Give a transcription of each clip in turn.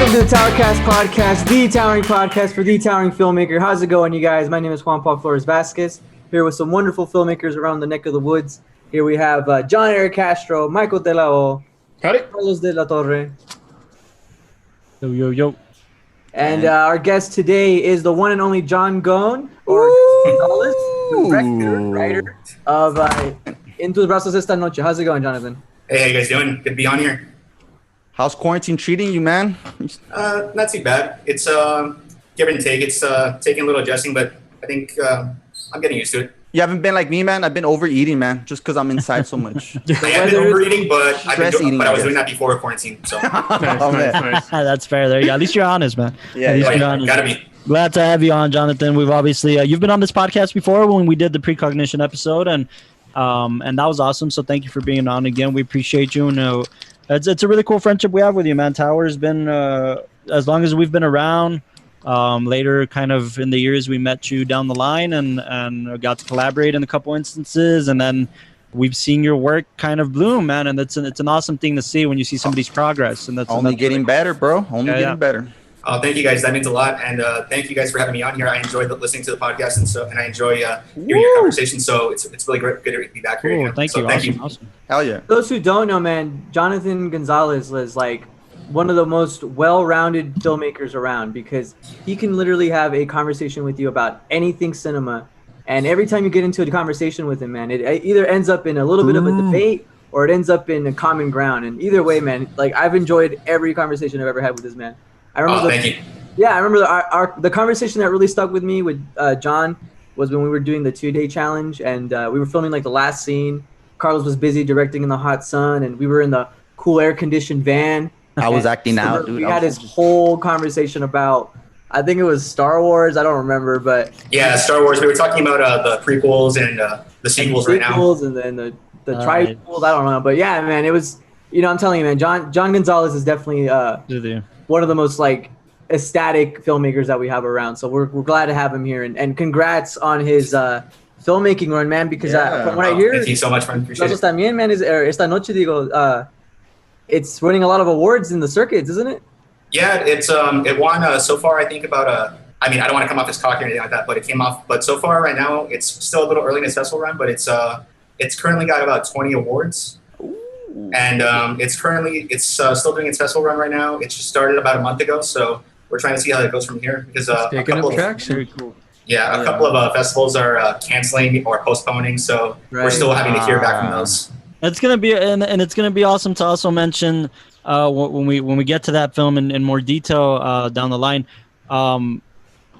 Welcome to the TowerCast podcast, the towering podcast for the towering filmmaker. How's it going, you guys? My name is Juan Paul Flores Vasquez, here with some wonderful filmmakers around the neck of the woods. Here we have John Eric Castro, Michael De La O, Carlos De La Torre. Yo. And our guest today is the one and only John Gone, or Gonzales, the writer of Tus Brazos Esta Noche. How's it going, Jonathan? Hey, how you guys doing? Good to be on here. How's quarantine treating you, man? Not too bad. It's give and take. It's taking a little adjusting, but I think I'm getting used to it. You haven't been like me, man. I've been overeating, man, just because I'm inside so much. I have been overeating, but I was doing that before quarantine. So Nice. That's fair. There you go. At least you're honest, man. Yeah, You're honest. Gotta be. Glad to have you on, Jonathan. We've obviously you've been on this podcast before when we did the precognition episode, and that was awesome. So thank you for being on again. We appreciate you. And it's a really cool friendship we have with you, man. Tower's been as long as we've been around. Later, kind of in the years, we met you down the line and got to collaborate in a couple instances, and then we've seen your work kind of bloom, man. And it's an awesome thing to see when you see somebody's progress. And that's only getting better, bro. Only getting better. Oh, thank you guys. That means a lot, and thank you guys for having me on here. I enjoyed listening to the podcast, and I enjoy hearing your conversation. So it's really good to be back here. Cool. Thank you. Awesome. Hell yeah. Those who don't know, man, Jonathan Gonzales is like one of the most well-rounded filmmakers around, because he can literally have a conversation with you about anything cinema, and every time you get into a conversation with him, man, it either ends up in a little bit of a debate or it ends up in a common ground. And either way, man, like I've enjoyed every conversation I've ever had with this man. I remember thank you. Yeah, I remember the conversation that really stuck with me with John was when we were doing the 2-day challenge, and we were filming like the last scene. Carlos was busy directing in the hot sun, and we were in the cool air-conditioned van. I was acting out, dude. We had this whole conversation about, I think it was Star Wars. I don't remember, but yeah, Star Wars. We were talking about the prequels and the sequels right now, and then the triquels. I don't know, but yeah, man, it was. I'm telling you, man, John Gonzales is definitely one of the most like ecstatic filmmakers that we have around. So we're glad to have him here, and congrats on his filmmaking run, man. Because from what I hear, thank you so much, man. Appreciate it. También, man, esta noche digo. It's winning a lot of awards in the circuits, isn't it? Yeah, it won so far. I think about I mean, I don't want to come off as cocky or anything like that, but it came off. But so far, right now, it's still a little early in its festival run, but it's currently got about 20 awards, and it's still doing its festival run right now. It just started about a month ago, so we're trying to see how it goes from here, because a couple of festivals are canceling or postponing, so we're still having to hear back from those. It's gonna be it's gonna be awesome to also mention when we get to that film in more detail down the line.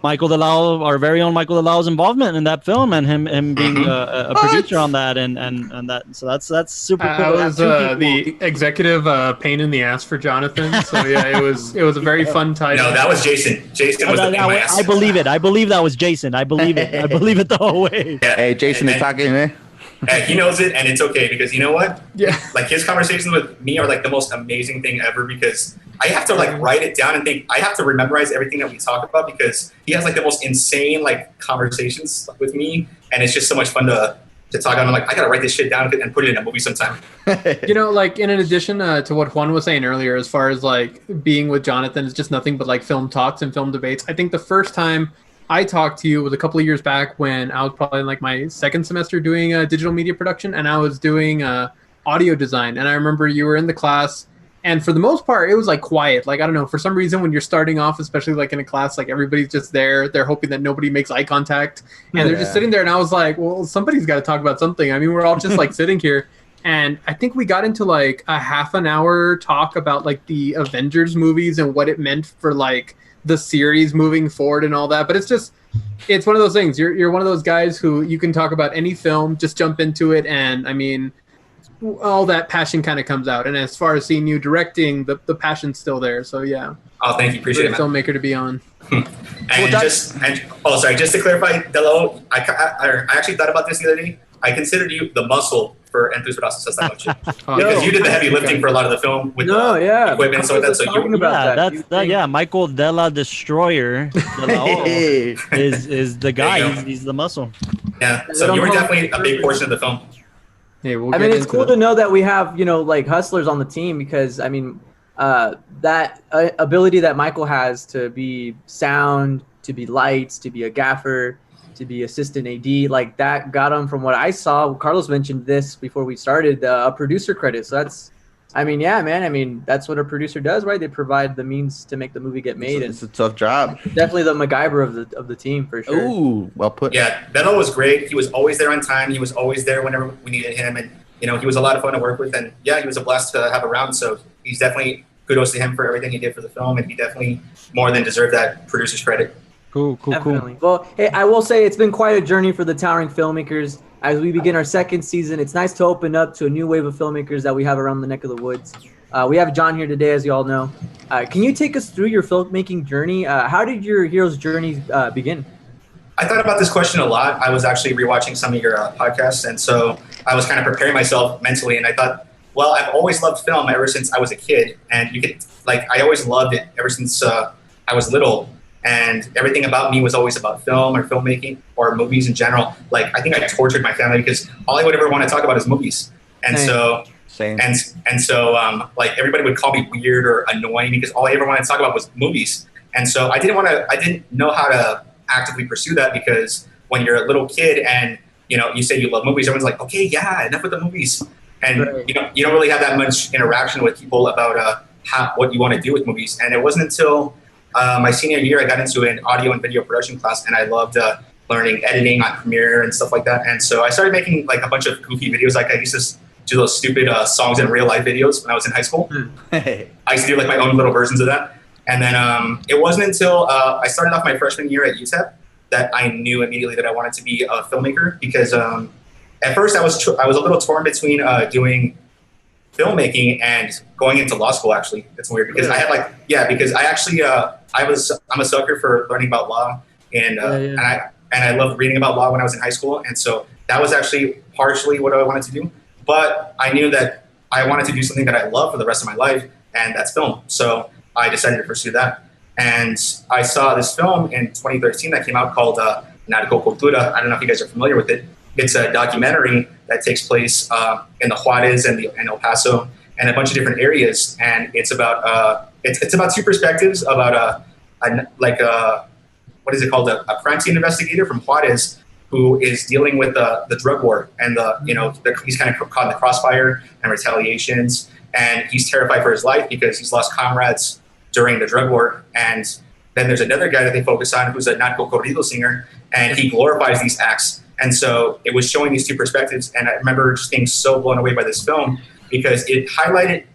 Michael De La O, our very own Michael De La O's involvement in that film, and him being a producer on that, and that. So that's super cool. I was the executive pain in the ass for Jonathan. So yeah, it was a very fun time. No, that was Jason. Jason was the pain in the ass. I believe it. I believe that was Jason. I believe it. I believe it the whole way. Yeah. Hey, Jason is talking, man. He knows it, and it's okay, because you know what? Yeah. Like his conversations with me are like the most amazing thing ever, because I have to like write it down and think. I have to memorize everything that we talk about, because he has like the most insane like conversations with me, and it's just so much fun to talk about. I'm like, I gotta write this shit down and put it in a movie sometime. Like in addition to what Juan was saying earlier, as far as like being with Jonathan is just nothing but like film talks and film debates. I think the first time I talked to you was a couple of years back when I was probably in like my second semester doing digital media production, and I was doing audio design. And I remember you were in the class, and for the most part, it was like quiet. Like, I don't know, for some reason, when you're starting off, especially like in a class, like everybody's just there. They're hoping that nobody makes eye contact, and they're just sitting there. And I was like, well, somebody's got to talk about something. I mean, we're all just like sitting here. And I think we got into like a half an hour talk about like the Avengers movies and what it meant for like the series moving forward and all that. But it's one of those things. You're one of those guys who you can talk about any film, just jump into it, and I mean, all that passion kind of comes out. And as far as seeing you directing, the passion's still there. So yeah. Oh, thank you. Appreciate it, man. Filmmaker to be on. Just to clarify, De La O, I actually thought about this the other day. I considered you the muscle for Tus Brazos Esta Noche, because you did the heavy lifting for a lot of the film with equipment and stuff like that. So you about Michael De La Destroyer De La O is the guy. He's the muscle. Yeah, so you were definitely a big portion of the film. Yeah, I mean, it's cool to know that we have like hustlers on the team, because I mean, that ability that Michael has to be sound, to be lights, to be a gaffer, to be assistant AD, like that got him, from what I saw. Carlos mentioned this before we started, a producer credit. So that's, I mean, yeah, man. I mean, that's what a producer does, right? They provide the means to make the movie get made. It's a tough job. Definitely the MacGyver of the team for sure. Ooh, well put. Yeah, Beto was great. He was always there on time. He was always there whenever we needed him, and he was a lot of fun to work with. And yeah, he was a blast to have around. So he's definitely, kudos to him for everything he did for the film, and he definitely more than deserved that producer's credit. Cool. Well, hey, I will say it's been quite a journey for the Towering Filmmakers as we begin our second season. It's nice to open up to a new wave of filmmakers that we have around the neck of the woods. We have John here today, as you all know. Can you take us through your filmmaking journey? How did your hero's journey begin? I thought about this question a lot. I was actually rewatching some of your podcasts, and so I was kind of preparing myself mentally, and I thought, well, I've always loved film ever since I was a kid, and I always loved it ever since I was little, and everything about me was always about film or filmmaking or movies in general. Like, I think I tortured my family because all I would ever want to talk about is movies, and so. Same. And so like everybody would call me weird or annoying because all I ever wanted to talk about was movies. And so I didn't know how to actively pursue that, because when you're a little kid and you say you love movies, everyone's like, okay, yeah, enough with the movies. And right. you don't really have that much interaction with people about what you want to do with movies. And it wasn't until my senior year I got into an audio and video production class, and I loved learning editing on Premiere and stuff like that. And so I started making like a bunch of goofy videos. Like I used to do those stupid songs in real life videos when I was in high school. I used to do like my own little versions of that. And then it wasn't until I started off my freshman year at UTEP that I knew immediately that I wanted to be a filmmaker, because at first I was a little torn between doing filmmaking and going into law school. Actually, it's weird because I had because I actually I'm a sucker for learning about law, and I loved reading about law when I was in high school, and so that was actually partially what I wanted to do. But I knew that I wanted to do something that I love for the rest of my life, and that's film. So I decided to pursue that. And I saw this film in 2013 that came out called Narco Cultura. I don't know if you guys are familiar with it. It's a documentary that takes place in the Juarez and El Paso and a bunch of different areas. And it's about it's about two perspectives about what is it called? A crime scene investigator from Juarez who is dealing with the drug war, and he's kind of caught in the crossfire and retaliations, and he's terrified for his life because he's lost comrades during the drug war. And then there's another guy that they focus on who's a narco corrido singer, and he glorifies these acts. And so it was showing these two perspectives, and I remember just being so blown away by this film because it highlighted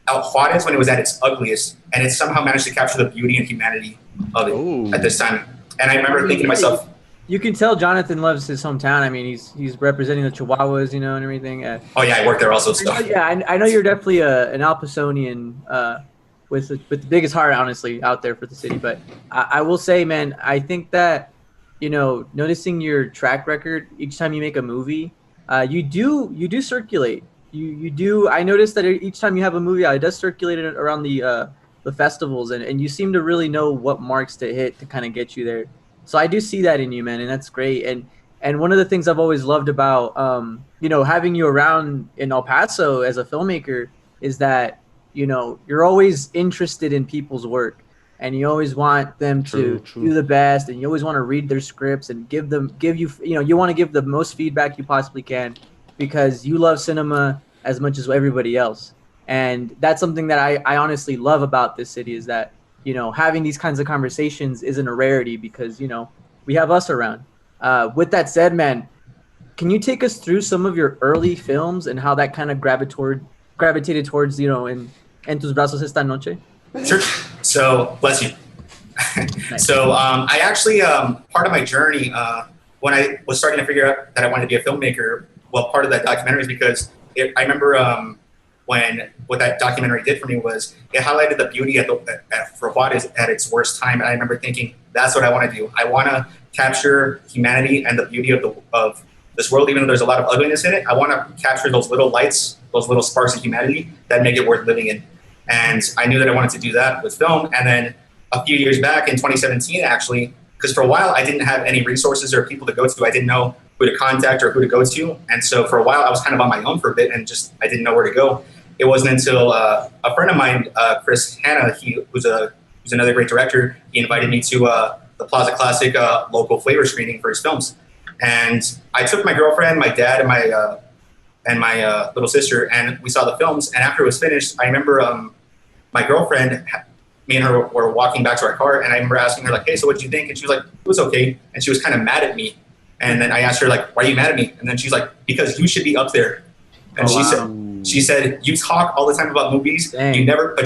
El Juarez when it was at its ugliest, and it somehow managed to capture the beauty and humanity of it at this time. And I remember thinking to myself, you can tell Jonathan loves his hometown. I mean, he's representing the Chihuahuas, and everything. Oh yeah, I worked there also. So. I know you're definitely an Al Pasonian with the biggest heart, honestly, out there for the city. But I will say, man, I think that noticing your track record each time you make a movie, you do circulate. You do. I noticed that each time you have a movie out, it does circulate around the festivals, and you seem to really know what marks to hit to kind of get you there. So I do see that in you, man, and that's great. And one of the things I've always loved about having you around in El Paso as a filmmaker is that you're always interested in people's work, and you always want them to do the best, and you always want to read their scripts and you want to give the most feedback you possibly can, because you love cinema as much as everybody else. And that's something that I honestly love about this city, is that having these kinds of conversations isn't a rarity, because we have us around. With that said, man, can you take us through some of your early films and how that kind of gravitated towards en Tus Brazos Esta Noche? Sure. So bless you. Nice. So I actually part of my journey when I was starting to figure out that I wanted to be a filmmaker. Well, part of that documentary is because I remember what that documentary did for me was it highlighted the beauty for Juarez at its worst time. And I remember thinking, that's what I want to do. I want to capture humanity and the beauty of this world, even though there's a lot of ugliness in it. I want to capture those little lights, those little sparks of humanity that make it worth living in. And I knew that I wanted to do that with film. And then a few years back in 2017, actually, because for a while I didn't have any resources or people to go to. I didn't know who to contact or who to go to. And so for a while I was kind of on my own for a bit, and I didn't know where to go. it wasn't until a friend of mine, Chris Hanna, who's another great director, he invited me to the Plaza Classic local flavor screening for his films. And I took my girlfriend, my dad, and my little sister, and we saw the films. And after it was finished, I remember my girlfriend, me and her were walking back to our car, and I remember asking her, like, hey, so what did you think? And she was like, it was okay. And she was kind of mad at me. And then I asked her, like, why are you mad at me? And then she's like, because you should be up there. And she said, you talk all the time about movies, but you never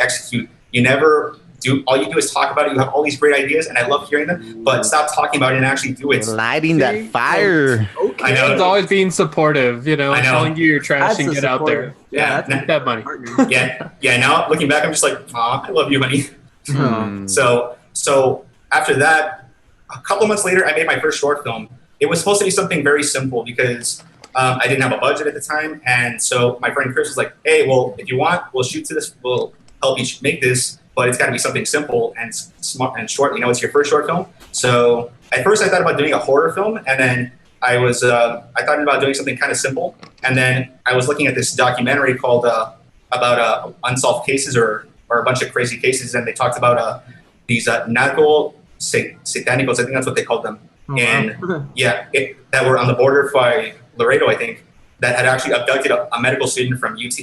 execute. You never do. All you do is talk about it. You have all these great ideas, and I love hearing them. But stop talking about it and actually do it. Lighting that fire. Okay. I know. It's always being supportive, telling you you're trash and get out there. Yeah, that money. Yeah. Now looking back, I'm just like, I love you, honey. So after that, a couple months later, I made my first short film. It was supposed to be something very simple because I didn't have a budget at the time, and so my friend Chris was like, hey, well, if you want, we'll shoot to this. We'll help you make this, but it's got to be something simple and smart and short. It's your first short film. So at first I thought about doing a horror film, and then I thought about doing something kind of simple. And then I was looking at this documentary called about unsolved cases or a bunch of crazy cases, and they talked about these narco satanicos, I think that's what they called them. And that were on the border by Laredo, I think, that had actually abducted a medical student from UT,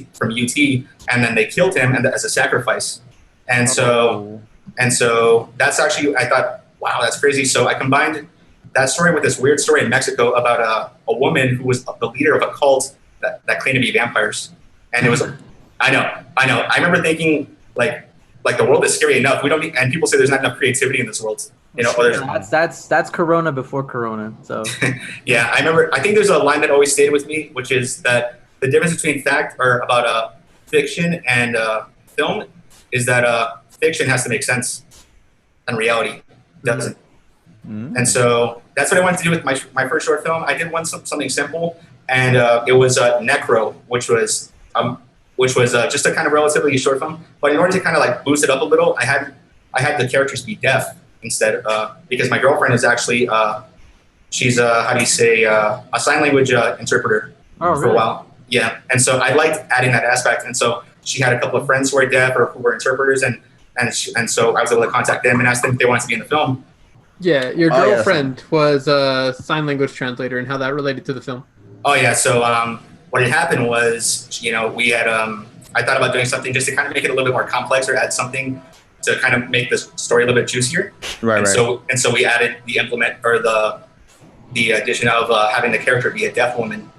and then they killed him as a sacrifice. And so that's actually, I thought, wow, that's crazy. So I combined that story with this weird story in Mexico about a woman who was the leader of a cult that claimed to be vampires. And it was, I know. I remember thinking like the world is scary enough. We don't need, and people say there's not enough creativity in this world. That's Corona before Corona. So yeah, I think there's a line that always stayed with me, which is that the difference between fact or about fiction and film is that fiction has to make sense and reality doesn't. Mm-hmm. And so that's what I wanted to do with my first short film. I did something simple, and it was Necro, which was just a kind of relatively short film. But in order to kind of like boost it up a little, I had the characters be deaf instead, because my girlfriend is actually she's a sign language interpreter for a while. Yeah, and so I liked adding that aspect, and so she had a couple of friends who were deaf or who were interpreters, and so I was able to contact them and ask them if they wanted to be in the film. Yeah, your girlfriend was a sign language translator, and how that related to the film. Oh yeah, so what had happened was, we had I thought about doing something just to kind of make it a little bit more complex or add something to kind of make the story a little bit juicier. Right. So we added the implement or the addition of having the character be a deaf woman,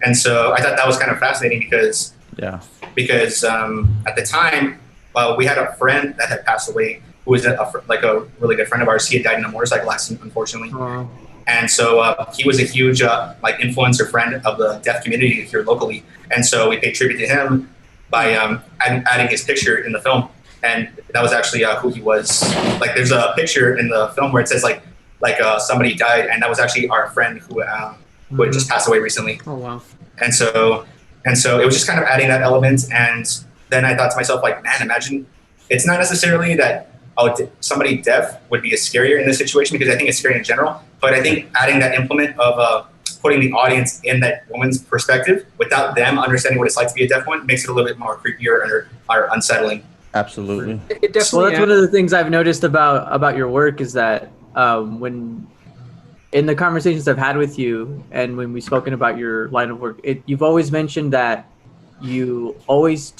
and so I thought that was kind of fascinating because at the time we had a friend that had passed away who was a really good friend of ours. He had died in a motorcycle accident, unfortunately. Wow. And so he was a huge influencer friend of the deaf community here locally, and so we paid tribute to him by adding his picture in the film. And that was actually who he was. Like, there's a picture in the film where it says somebody died, and that was actually our friend who had just passed away recently. Oh wow! And so it was just kind of adding that element. And then I thought to myself, like, man, imagine it's not necessarily that somebody deaf would be scarier in this situation, because I think it's scary in general. But I think adding that implement of putting the audience in that woman's perspective without them understanding what it's like to be a deaf one makes it a little bit more creepier or unsettling. Absolutely. It definitely. Well, that's one of the things I've noticed about your work is that when in the conversations I've had with you and when we've spoken about your line of work, you've always mentioned that you always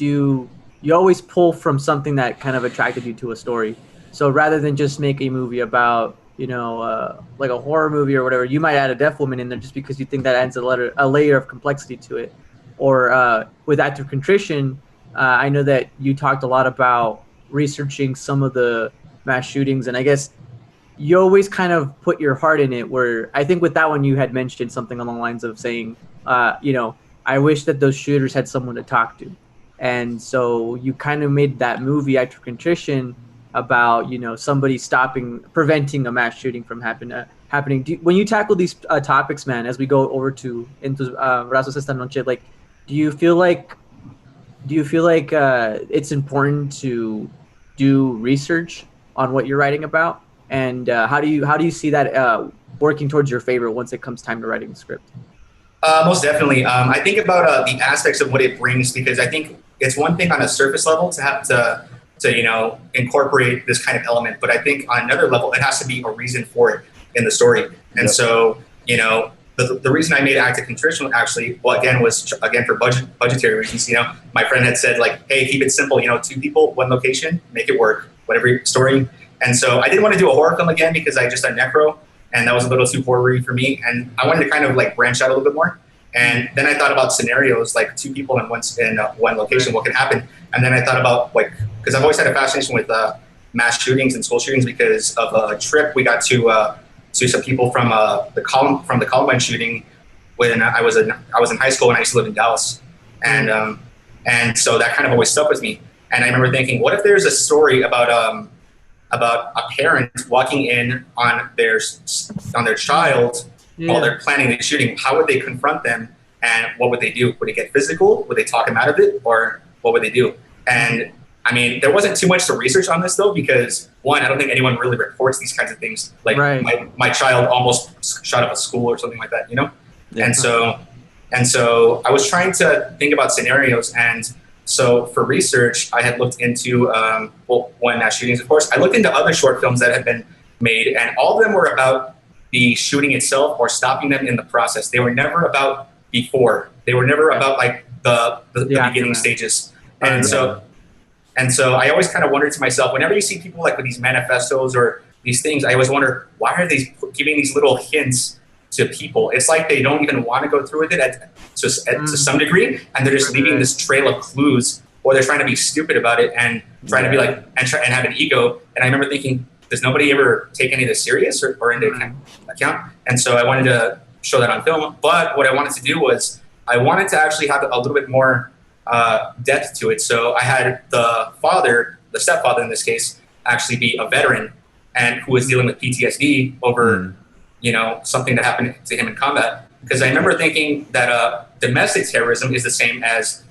pull from something that kind of attracted you to a story. So rather than just make a movie about like a horror movie or whatever, you might add a deaf woman in there just because you think that adds a layer of complexity to it. Or with Act of Contrition, I know that you talked a lot about researching some of the mass shootings, and I guess you always kind of put your heart in it, where I think with that one you had mentioned something along the lines of saying, I wish that those shooters had someone to talk to. And so you kind of made that movie, Act of Contrition, about, somebody preventing a mass shooting from happening. When you tackle these topics, man, as we go over to Tus Brazos Esta Noche, like, do you feel like it's important to do research on what you're writing about, and how do you see that working towards your favor once it comes time to writing the script? Most definitely. I think about the aspects of what it brings, because I think it's one thing on a surface level to have to incorporate this kind of element, but I think on another level it has to be a reason for it in the story. And so the reason I made Act of Contrition actually, well, was for budgetary reasons. My friend had said like, hey, keep it simple. 2 people, 1 location, make it work, whatever story. And so I didn't want to do a horror film again because I just done Necro, and that was a little too horror-y for me. And I wanted to kind of like branch out a little bit more. And then I thought about scenarios like 2 people in one location, what can happen. And then I thought about because I've always had a fascination with mass shootings and school shootings because of a trip we got to some people from the Columbine shooting when I was in high school and I used to live in Dallas, and so that kind of always stuck with me. And I remember thinking, what if there's a story about a parent walking in on their child while they're planning the shooting? How would they confront them, and what would they do? Would it get physical? Would they talk him out of it, or what would they do? And I mean, there wasn't too much to research on this though, because one, I don't think anyone really reports these kinds of things. Like my child almost shot up a school or something like that, Yeah. And so I was trying to think about scenarios. And so for research, I had looked into, one mass shootings, of course. I looked into other short films that had been made, and all of them were about the shooting itself or stopping them in the process. They were never about before. They were never about like the beginning stages. And so I always kind of wondered to myself, whenever you see people like with these manifestos or these things, I always wonder, why are they giving these little hints to people? It's like they don't even want to go through with it to some degree, and they're just leaving this trail of clues, or they're trying to be stupid about it and trying to be like, and have an ego. And I remember thinking, does nobody ever take any of this serious or into account? And so I wanted to show that on film. But what I wanted to do was I wanted to actually have a little bit more depth to it. So I had the stepfather in this case, actually be a veteran and who was dealing with PTSD over, something that happened to him in combat. Because I remember thinking that domestic terrorism is the same as,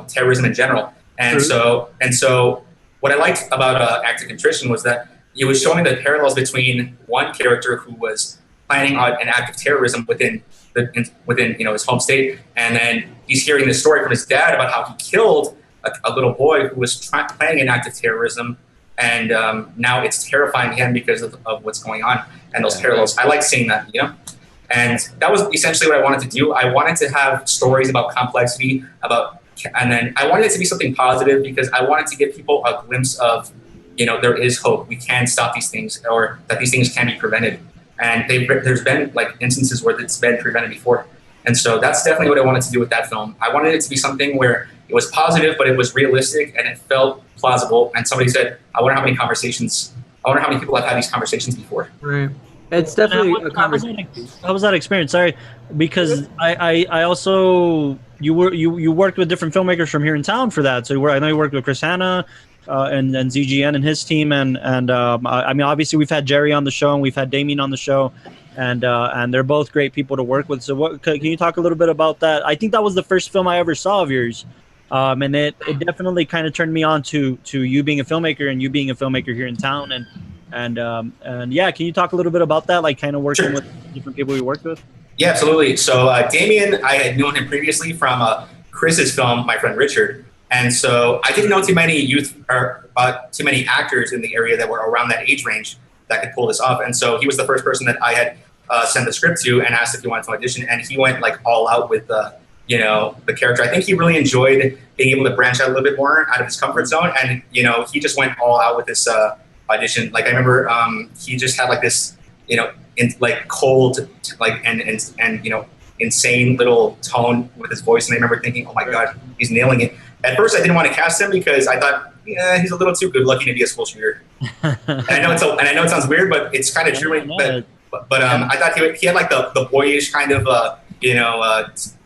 terrorism in general. And so what I liked about Act of Contrition was that it was showing the parallels between one character who was planning on an act of terrorism within his home state, and then he's hearing this story from his dad about how he killed a little boy who was planning an act of terrorism, and now it's terrifying him because of what's going on and those parallels. I like seeing that, and that was essentially what I wanted to do. I wanted to have stories about complexity, and then I wanted it to be something positive because I wanted to give people a glimpse of, there is hope. We can stop these things, or that these things can be prevented. And there's been like instances where it's been prevented before. And so that's definitely what I wanted to do with that film. I wanted it to be something where it was positive, but it was realistic and it felt plausible. And somebody said, I wonder how many people have had these conversations before. Right. It's definitely a conversation. How was that experience? Sorry, because I also, you worked with different filmmakers from here in town for that. So I know you worked with Chris Hanna, and ZGN and his team, and I mean, obviously we've had Jerry on the show and we've had Damien on the show, and they're both great people to work with. So can you talk a little bit about that? I think that was the first film I ever saw of yours, and it definitely kind of turned me on to you being a filmmaker and you being a filmmaker here in town, and yeah, can you talk a little bit about that, like kind of working with different people you worked with? Yeah, absolutely. So Damien, I had known him previously from Chris's film, My Friend Richard. And so I didn't know too many too many actors in the area that were around that age range that could pull this off. And so he was the first person that I had sent the script to and asked if he wanted to audition. And he went like all out with the character. I think he really enjoyed being able to branch out a little bit more out of his comfort zone. And, he just went all out with this audition. Like I remember he just had like this, cold, like, and insane little tone with his voice. And I remember thinking, oh my God, he's nailing it. At first, I didn't want to cast him because I thought, he's a little too good looking to be a school shooter. And I know it sounds weird, but it's kind of true. But I thought he had like the boyish kind of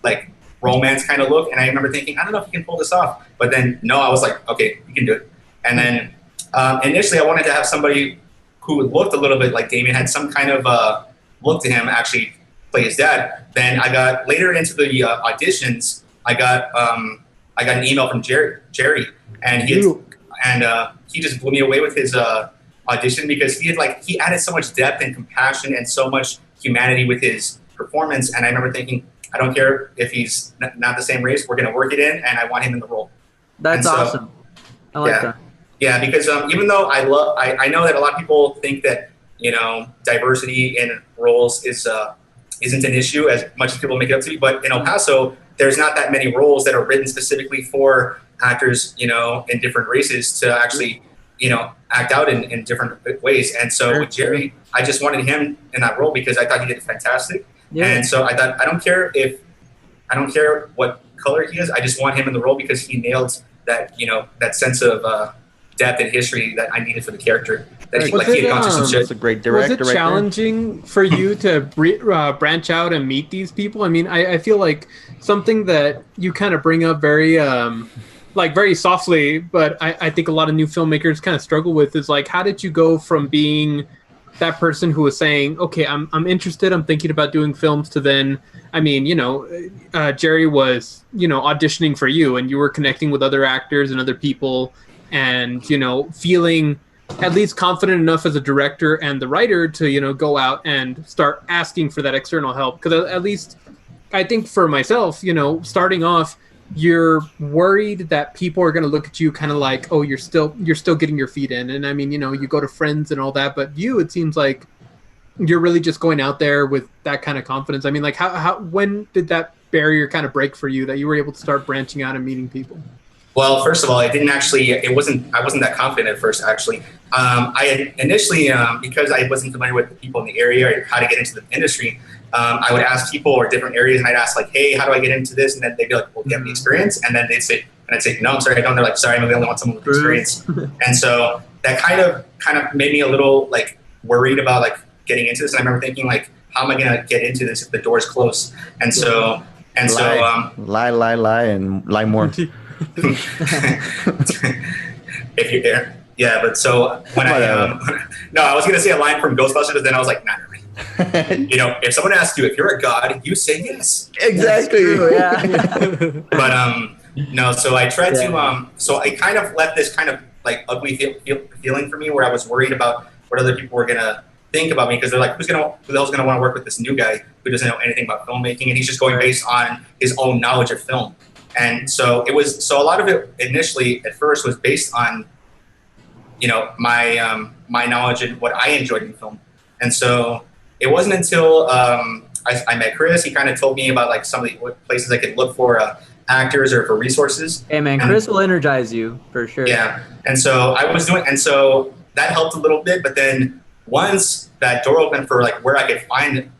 like romance kind of look. And I remember thinking, I don't know if he can pull this off. But then no, I was like, okay, you can do it. And then initially, I wanted to have somebody who looked a little bit like Damien, had some kind of look to him, actually play his dad. Then I got later into the auditions. I got an email from Jerry, and he just blew me away with his audition because he added so much depth and compassion and so much humanity with his performance. And I remember thinking, I don't care if he's not the same race, we're going to work it in, and I want him in the role. That's so, awesome. I like that. Yeah, because even though I know that a lot of people think that diversity in roles isn't an issue as much as people make it up to be, but in El Paso, there's not that many roles that are written specifically for actors, in different races to actually, act out in different ways. And so with Jerry, I just wanted him in that role because I thought he did fantastic. Yeah. And so I thought, I don't care what color he is. I just want him in the role because he nailed that, that sense of depth and history that I needed for the character. That he had gone through some shit. That's a great director. Was it challenging for you to branch out and meet these people? I mean, I feel like something that you kind of bring up very very softly, but I think a lot of new filmmakers kind of struggle with is like, how did you go from being that person who was saying, okay, I'm interested, I'm thinking about doing films, to then, I mean, Jerry was, auditioning for you and you were connecting with other actors and other people and, feeling at least confident enough as a director and the writer to, go out and start asking for that external help. Because at least I think for myself, starting off, you're worried that people are going to look at you kind of like, oh, you're still getting your feet in. And I mean, you go to friends and all that, but it seems like you're really just going out there with that kind of confidence. I mean, like when did that barrier kind of break for you that you were able to start branching out and meeting people? Well, first of all, I wasn't that confident at first, actually. I had initially, because I wasn't familiar with the people in the area or how to get into the industry, I would ask people or different areas, and I'd ask like, hey, how do I get into this? And then they'd be like, well, do you have any experience? And then they'd say, and I'd say, no, I'm sorry, I don't. They're like, sorry, we only want someone with experience. And so that kind of made me a little like worried about like getting into this. And I remember thinking like, how am I going to get into this if the door's closed? And so, lie and lie more. If you're there. Yeah, but so when I was going to say a line from Ghostbusters, but then I was like, nah. If someone asks you if you're a god, you say yes. Exactly. Yeah. But no. So I tried to. So I kind of let this kind of like ugly feeling for me, where I was worried about what other people were gonna think about me, because they're like, who the hell's gonna want to work with this new guy who doesn't know anything about filmmaking, and he's just going based on his own knowledge of film. And so it was. So a lot of it initially, at first, was based on, my knowledge and what I enjoyed in film. And so it wasn't until I met Chris. He kind of told me about like some of the places I could look for actors or for resources. Hey man, Chris will energize you for sure. Yeah, and so I was doing, and so that helped a little bit. But then once that door opened for like where I could find,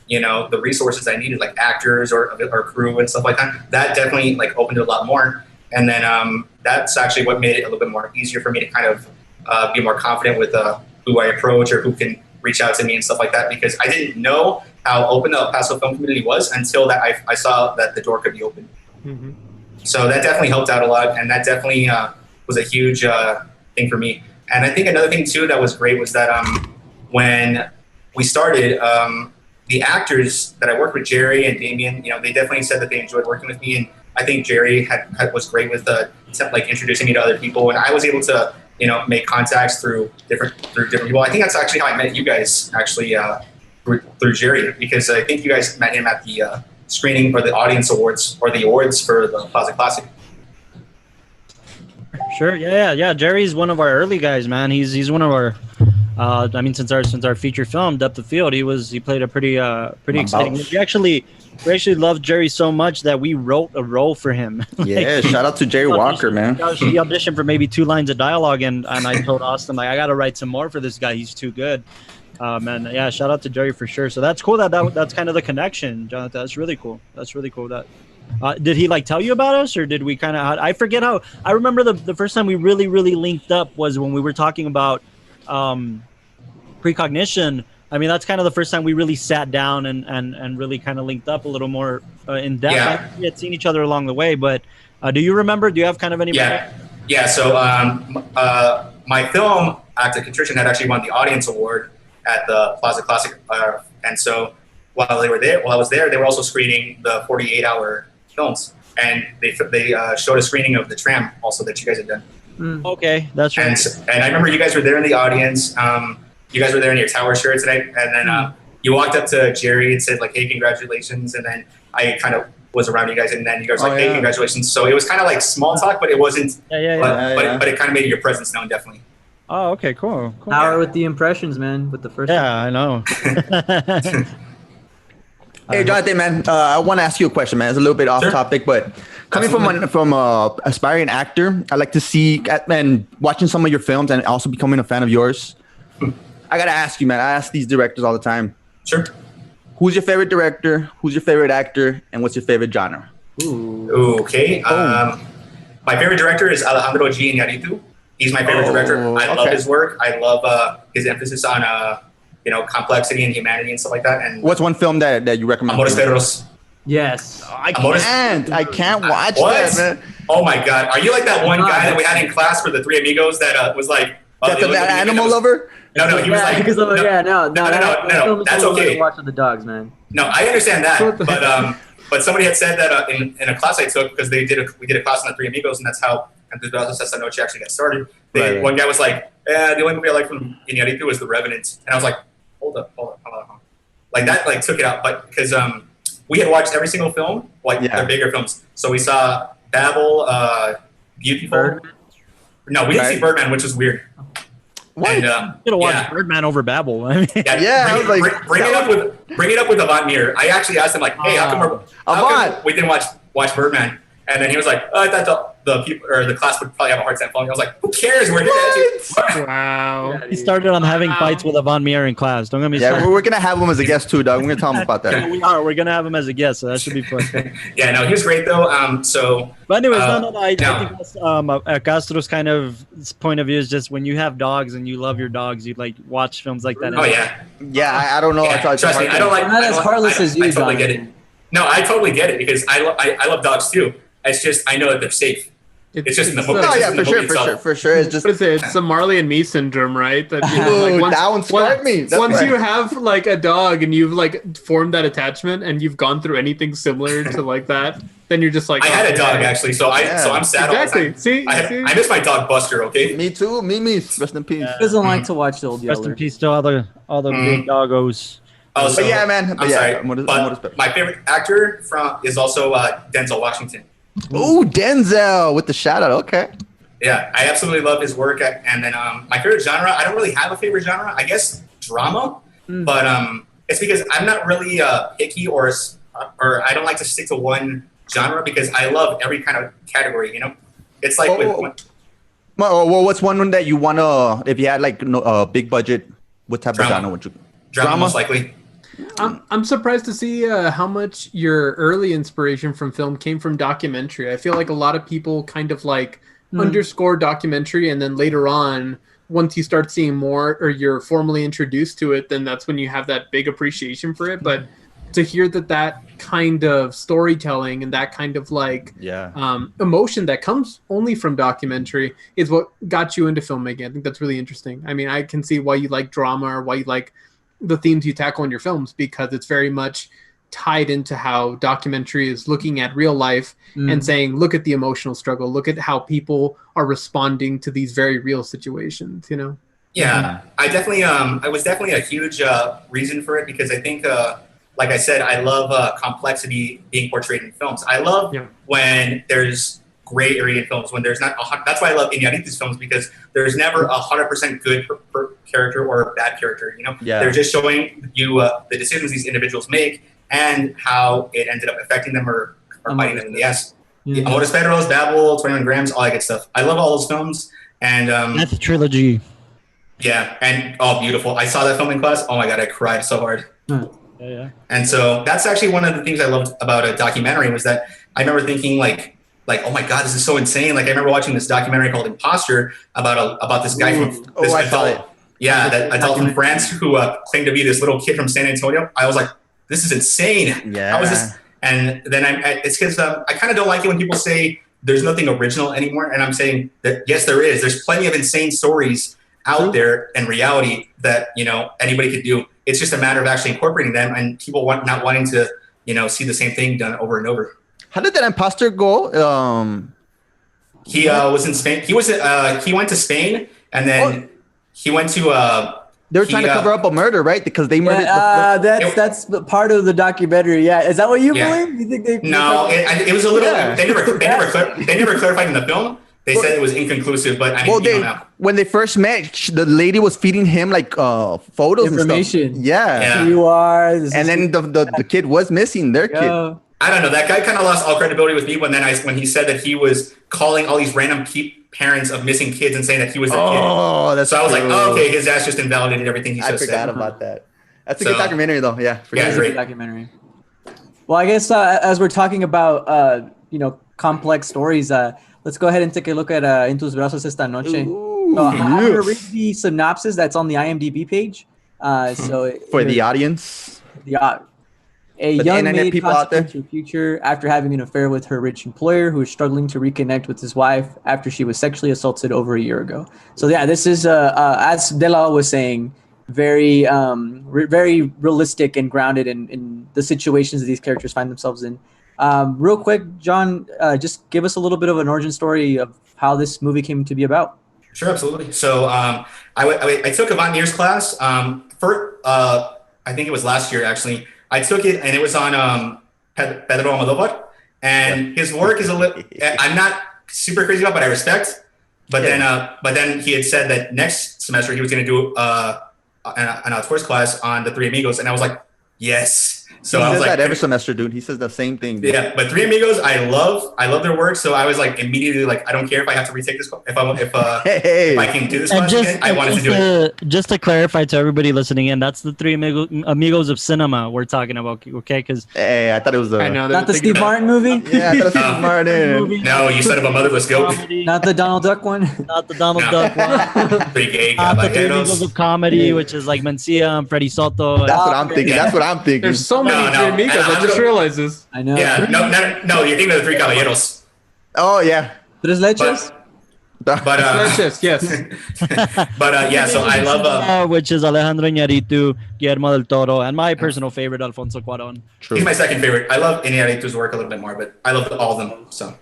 the resources I needed, like actors or crew and stuff like that, that definitely like opened it a lot more. And then that's actually what made it a little bit more easier for me to kind of be more confident with who I approach or who can reach out to me and stuff like that, because I didn't know how open the El Paso film community was until that I saw that the door could be open. Mm-hmm. So that definitely helped out a lot, and that definitely was a huge thing for me. And I think another thing too that was great was that when we started, the actors that I worked with, Jerry and Damien, they definitely said that they enjoyed working with me, and I think Jerry was great with like introducing me to other people, and I was able to make contacts through different people. I think that's actually how I met you guys, actually, through Jerry, because I think you guys met him at the screening for the audience awards or the awards for the Plaza Classic. Sure. Yeah. Jerry's one of our early guys, man. He's one of our. Since our feature film, Depth of Field, he played a pretty exciting. We actually loved Jerry so much that we wrote a role for him. Yeah, shout out to Jerry Walker, man. He auditioned for maybe 2 lines of dialogue, and I told Austin, like, I got to write some more for this guy. He's too good. And yeah, shout out to Jerry for sure. So that's cool that's kind of the connection, Jonathan. That's really cool. That. Did he like tell you about us, or did we kind of? I forget how. I remember the first time we really linked up was when we were talking about precognition. I mean, that's kind of the first time we really sat down and really kind of linked up a little more in depth. Yeah. We had seen each other along the way, but do you remember? Do you have kind of any? Yeah. So my film, Act of Contrition, had actually won the audience award at the Plaza Classic, and so while I was there, they were also screening the 48-hour films, and they showed a screening of The Tram also that you guys had done. Okay, that's right. And I remember you guys were there in the audience. You guys were there in your Tower shirts, and then you walked up to Jerry and said like, "Hey, congratulations!" And then I kind of was around you guys, and then you guys were like, Oh, hey, yeah. congratulations. So it was kind of like small talk, but it wasn't. Yeah. But it kind of made your presence known, definitely. Oh, okay, cool. Power with the impressions, man. With the first. Yeah, I know. Hey, Jonathan, man, I want to ask you a question, man. It's a little bit off Sure. topic, but coming from aspiring actor, I like to see and watching some of your films and also becoming a fan of yours. I gotta ask you, man. I ask these directors all the time. Sure. Who's your favorite director? Who's your favorite actor? And what's your favorite genre? Ooh, okay. My favorite director is Alejandro G. Iñárritu. He's my favorite director. I love his work. I love his emphasis on complexity and humanity and stuff like that. And What's one film that you recommend? Amores Perros. Yes. I can't watch What? that, man. Oh my God! Are you like that one guy that we had in class for the Three Amigos that was like That's the that animal lover? No, he was like because no. That's okay. Watch the dogs, man. No, I understand that, but somebody had said that in a class I took because we did a class on the Three Amigos, and that's how Tus Brazos Este Noche actually got started. One guy was like, the only movie I like from Iñárritu was The Revenant, and I was like, hold up. Like that, like took it out, but because we had watched every single film, like their bigger films. So we saw Babel, Beautiful. Birdman? No, we didn't see Birdman, which was weird. What? And, You could have watched Birdman over Babel. I mean, I was like, bring it up with Avant Mir. I actually asked him like, hey, how come we didn't watch Birdman? And then he was like, I thought the people or the class would probably have a hard time following. I was like, who cares? We're here to educate. Wow. he started on having fights with Avant Mir in class. Don't get me started. we're gonna have him as a guest too, dog. We're gonna tell him about that. We are. We're gonna have him as a guest, so that should be fun. Yeah, no, he was great though. But anyways, I think that's, Castro's kind of point of view is just when you have dogs and you love your dogs, you like watch films like that. Oh yeah. Yeah, I don't know. Yeah, trust me, I don't like. I'm not as heartless as you, I totally Jonathan. get it. No, I totally get it because I love dogs too. It's just I know that they're safe. It's just in the movie. Oh yeah, for sure. It's just What is it? It's the Marley and me syndrome, right? That Dude, that one scared me. That's Once right. you have like a dog and you've like formed that attachment and you've gone through anything similar to like that, then you're just like. I had a dog actually, so I'm sad Exactly. all the time. See, I miss my dog Buster. Okay. Me too. Me. Rest in peace. He doesn't like to watch the old Rest in Yeller. peace to all the big doggos. Oh, so, But yeah, man. I'm sorry. But But my favorite actor is also Denzel Washington. Ooh, Denzel with the shout out. Okay. Yeah, I absolutely love his work. And then my favorite genre, I don't really have a favorite genre. I guess drama, but it's because I'm not really picky or I don't like to stick to one genre because I love every kind of category. You know, it's like Well, what's one that you wanna? If you had like a big budget, what type of genre would you? Drama, most likely. I'm surprised to see how much your early inspiration from film came from documentary. I feel like a lot of people kind of like underscore documentary, and then later on, once you start seeing more or you're formally introduced to it, then that's when you have that big appreciation for it. But to hear that kind of storytelling and that kind of like emotion that comes only from documentary is what got you into filmmaking. I think that's really interesting. I mean, I can see why you like drama or why you like the themes you tackle in your films, because it's very much tied into how documentary is looking at real life and saying, look at the emotional struggle, look at how people are responding to these very real situations, you know? Yeah, I definitely, I was definitely a huge reason for it because I think, like I said, I love complexity being portrayed in films. I love when there's gray area in films, when there's not, that's why I love Iñárritu's films, because there's never 100% good per character or bad character, you know? They're just showing you the decisions these individuals make and how it ended up affecting them or biting them in the ass. Amores Perros, Babel, 21 Grams, all that good stuff. I love all those films. And that's a trilogy. Yeah, and beautiful. I saw that film in class. Oh my God, I cried so hard. Yeah. And so that's actually one of the things I loved about a documentary was that I remember thinking like, oh my God, this is so insane. Like I remember watching this documentary called Imposter about this guy from this adult, that adult from France who claimed to be this little kid from San Antonio. I was like, this is insane. Yeah. How is this? And then it's because I kind of don't like it when people say there's nothing original anymore. And I'm saying that yes, there is. There's plenty of insane stories out there in reality that anybody could do. It's just a matter of actually incorporating them and people not wanting to see the same thing done over and over. How did that imposter go? He was in Spain. He went to Spain and then he went to They were trying to cover up a murder, right? Because they murdered. That's part of the documentary. Yeah, is that what you Yeah. believe? You think they? No, it was a little. Yeah. They never clarified in the film. They said it was inconclusive, but I mean, you don't know. When they first met, the lady was feeding him like photos Information. and stuff. Yeah. Yeah. You are. And then the kid was missing. Their kid. I don't know. That guy kind of lost all credibility with me when he said that he was calling all these random parents of missing kids and saying that he was the kid. Oh, that's so I was like, true. oh, okay, his ass just invalidated everything he just said. I forgot about that. That's a good documentary, though. Yeah, Yeah, Great documentary. Well, I guess as we're talking about complex stories, let's go ahead and take a look at Tus Brazos Esta Noche. So I'm going to read the synopsis that's on the IMDb page. For the audience. A young maid contemplates her future after having an affair with her rich employer who is struggling to reconnect with his wife after she was sexually assaulted over a year ago. So yeah, this is, as Dela was saying, very very realistic and grounded in the situations that these characters find themselves in. Real quick, John, just give us a little bit of an origin story of how this movie came to be about. Sure, absolutely. So I took a Von Mears class for I think it was last year actually. I took it and it was on Pedro Almodovar, and his work is a little. I'm not super crazy about, but I respect. But then he had said that next semester he was going to do an outdoors class on the Three Amigos, and I was like, yes. So I was like, that every semester, dude. He says the same thing. Dude. Yeah, but Three Amigos, I love their work. So I was like immediately like, I don't care if I have to retake this. If I can do this class again, I wanted to do it. Just to clarify to everybody listening in, that's the Three Amigos of cinema we're talking about. Okay, because I thought it was not the Steve Martin movie. Yeah, I thought it was Steve Martin. No, you son of a motherless goat. Not the Donald Duck one. Not the Donald Duck one. Three gay Not the Three Amigos of comedy, which is like Mencia and Freddie Soto. That's what I'm thinking. That's what I'm thinking. There's so many Three Amigos. I just realized this. I know. Yeah, no, you're thinking of the Three Caballeros. Oh yeah. Tres leches. But Leches, yes. But yeah, so I love which is Alejandro Iñárritu, Guillermo del Toro, and my personal favorite, Alfonso Cuarón. He's my second favorite. I love Iñárritu's work a little bit more, but I love all of them. So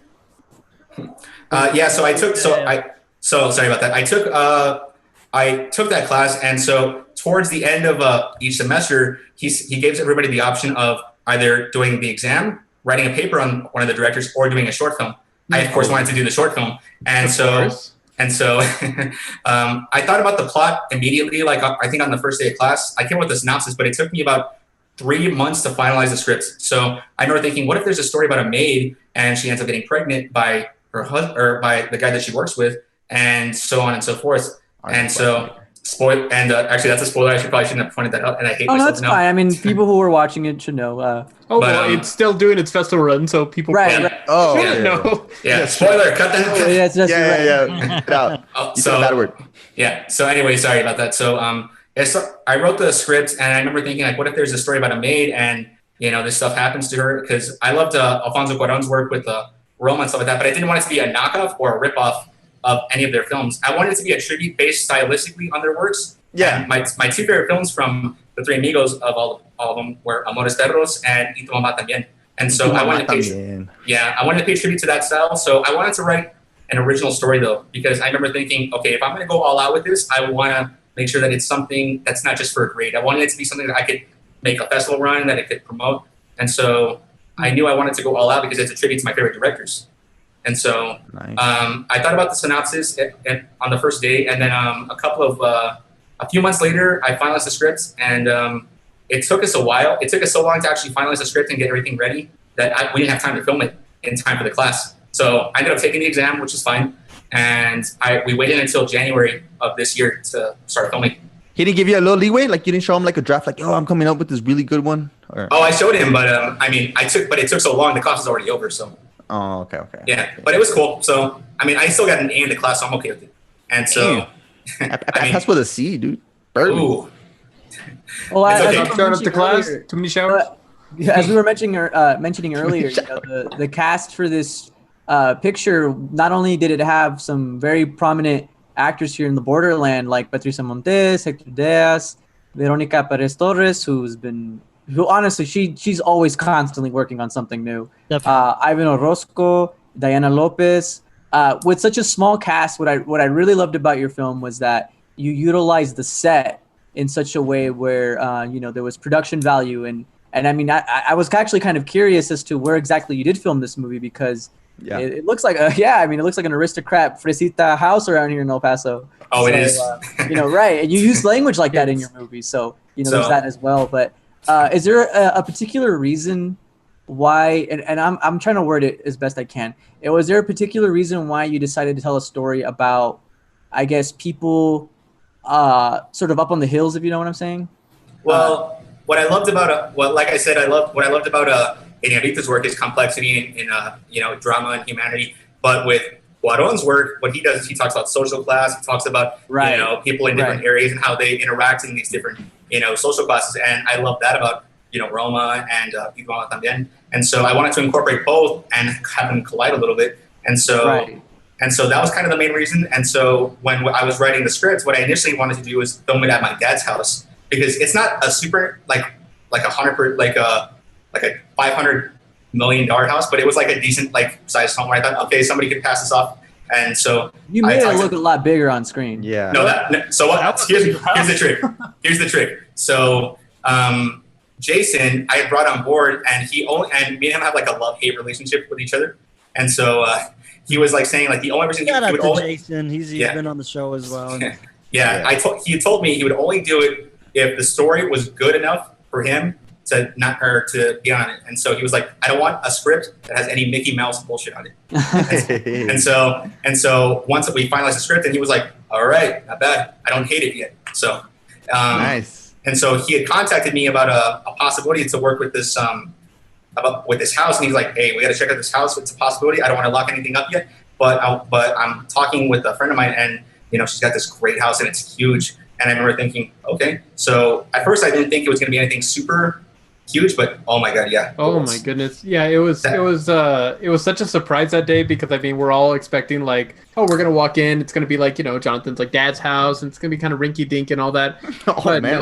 yeah, so sorry about that. I took that class, and so towards the end of each semester, he gives everybody the option of either doing the exam, writing a paper on one of the directors, or doing a short film. I of course wanted to do the short film, and so I thought about the plot immediately. Like I think on the first day of class, I came up with the synopsis, but it took me about 3 months to finalize the script. So I remember thinking, what if there's a story about a maid and she ends up getting pregnant by her husband or by the guy that she works with, and so on and so forth. And so actually that's a spoiler. I probably shouldn't have pointed that out, and I hate myself. Oh, that's fine. I mean, people who are watching it should know. It's still doing its festival run, so people right. Oh, should know. Yeah, spoiler. Cut that. Yeah. Get out. So bad word. Yeah. So anyway, sorry about that. So I wrote the script, and I remember thinking like, what if there's a story about a maid, and this stuff happens to her? Because I loved Alfonso Cuarón's work with Roma and stuff like that, but I didn't want it to be a knockoff or a ripoff of any of their films. I wanted it to be a tribute based stylistically on their works. Yeah. And my two favorite films from the Three Amigos of all of them were Amores Perros and Y Tu Mamá También. And so I wanted to pay tribute to that style. So I wanted to write an original story though, because I remember thinking, okay, if I'm going to go all out with this, I want to make sure that it's something that's not just for a grade. I wanted it to be something that I could make a festival run, that I could promote. And so I knew I wanted to go all out because it's a tribute to my favorite directors. And so I thought about the synopsis on the first day, and then a few months later, I finalized the script, and it took us a while. It took us so long to actually finalize the script and get everything ready that we didn't have time to film it in time for the class. So I ended up taking the exam, which is fine, and we waited until January of this year to start filming. He didn't give you a little leeway? Like you didn't show him like a draft, like, I'm coming up with this really good one? Or? Oh, I showed him, but it took so long. The class was already over, so. Oh, okay. Yeah, but it was cool. So, I still got an A in the class, so I'm okay with it. And so, that's with a C, dude. Ooh. Well, I'm showing up to class. Too many showers. As we were mentioning earlier, the cast for this picture, not only did it have some very prominent actors here in the borderland, like Patricia Montes, Hector Diaz, Veronica Perez Torres, who honestly, she's always constantly working on something new. Ivan Orozco, Diana Lopez. With such a small cast, what I really loved about your film was that you utilized the set in such a way where there was production value and I mean I was actually kind of curious as to where exactly you did film this movie because it looks like it looks like an aristocrat fresita house around here in El Paso. Oh, so, it is. Right, and you use language like that in your movie, so there's that as well. But is there a particular reason why? And I'm trying to word it as best I can. Was there a particular reason why you decided to tell a story about, I guess, people sort of up on the hills, if you know what I'm saying? Well, what I loved about like I said, what I loved about Inarritu's work is complexity in drama and humanity. But with Cuarón's work, what he does is he talks about social class. He talks about people in different areas and how they interact in these different social classes. And I love that about Roma and Iguala también. And so I wanted to incorporate both and have them collide a little bit. And so that was kind of the main reason. And so when I was writing the script, what I initially wanted to do was film it at my dad's house because it's not a super like a $500 million house, but it was like a decent sized home where I thought, okay, somebody could pass this off. And so you made it look a lot bigger on screen. Yeah. So here's the trick. Here's the trick. So Jason, I had brought on board, and me and him have like a love-hate relationship with each other. And so he was like saying the only reason he would Jason, he's been on the show as well. He told me he would only do it if the story was good enough for him to be on it. And so he was like, I don't want a script that has any Mickey Mouse bullshit on it. and so once we finalized the script, and he was like, all right, not bad. I don't hate it yet. So nice. And so he had contacted me about a possibility to work with this with this house, and he's like, hey, we got to check out this house. It's a possibility. I don't want to lock anything up yet, but I'm talking with a friend of mine, and she's got this great house, and it's huge. And I remember thinking, okay. So at first I didn't think it was going to be anything super huge, but oh my god, yeah. Oh my goodness, yeah. It was such a surprise that day because I mean we're all expecting we're gonna walk in, it's gonna be Jonathan's dad's house, and it's gonna be kind of rinky dink and all that. But man,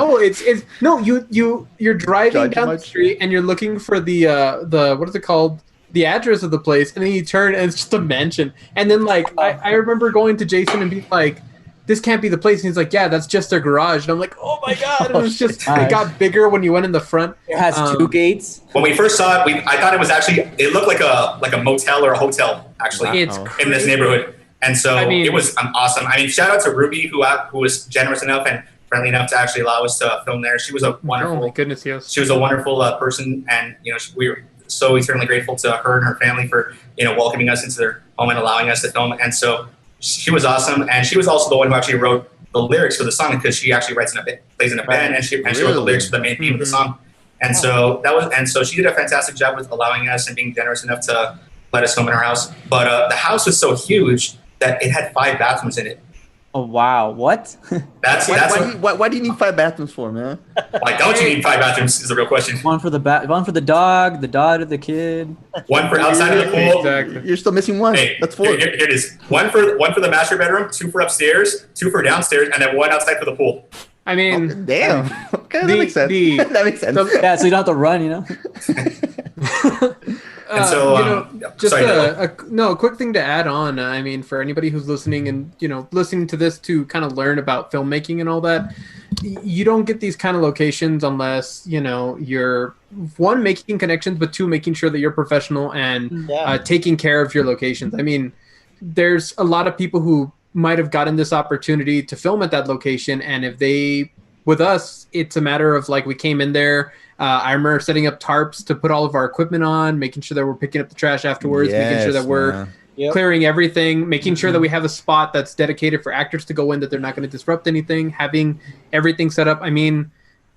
no, you're driving down the street and you're looking for the what is it called? The address of the place, and then you turn and it's just a mansion. And then I remember going to Jason and being like, this can't be the place. And he's like, yeah, that's just their garage. And I'm like, oh my god! And it was just it got bigger when you went in the front. It has 2 gates. When we first saw it, I thought it was it looked like a motel or a hotel actually in this neighborhood. And so it was awesome. I mean, shout out to Ruby who was generous enough and friendly enough to actually allow us to film there. She was a wonderful. Oh my goodness, yes. She was a wonderful person, and we were so eternally grateful to her and her family for welcoming us into their home and allowing us to film. And so she was awesome, and she was also the one who actually wrote the lyrics for the song because she actually plays in a band, and she wrote the lyrics for the main theme of the song. And so so she did a fantastic job with allowing us and being generous enough to let us film in her house. But the house was so huge that it had 5 bathrooms in it. Oh wow! What? Why do you need 5 bathrooms for, man? Why don't you need 5 bathrooms? Is the real question. One for the dog, the daughter, the kid. One for outside of the pool. Exactly. You're still missing one. Hey, that's 4. Here it is. One for the master bedroom, 2 for upstairs, 2 for downstairs, and then 1 outside for the pool. I mean, damn. Okay, that makes sense. That makes sense. Yeah, so you don't have to run, And so, just a quick thing to add on. I mean, for anybody who's listening and listening to this to kind of learn about filmmaking and all that, you don't get these kind of locations unless you're 1 making connections, but 2 making sure that you're professional and taking care of your locations. I mean, there's a lot of people who might have gotten this opportunity to film at that location, and with us, it's a matter of we came in there. I remember setting up tarps to put all of our equipment on, making sure that we're picking up the trash afterwards, making sure that we're clearing everything, making sure that we have a spot that's dedicated for actors to go in, that they're not going to disrupt anything, having everything set up. I mean,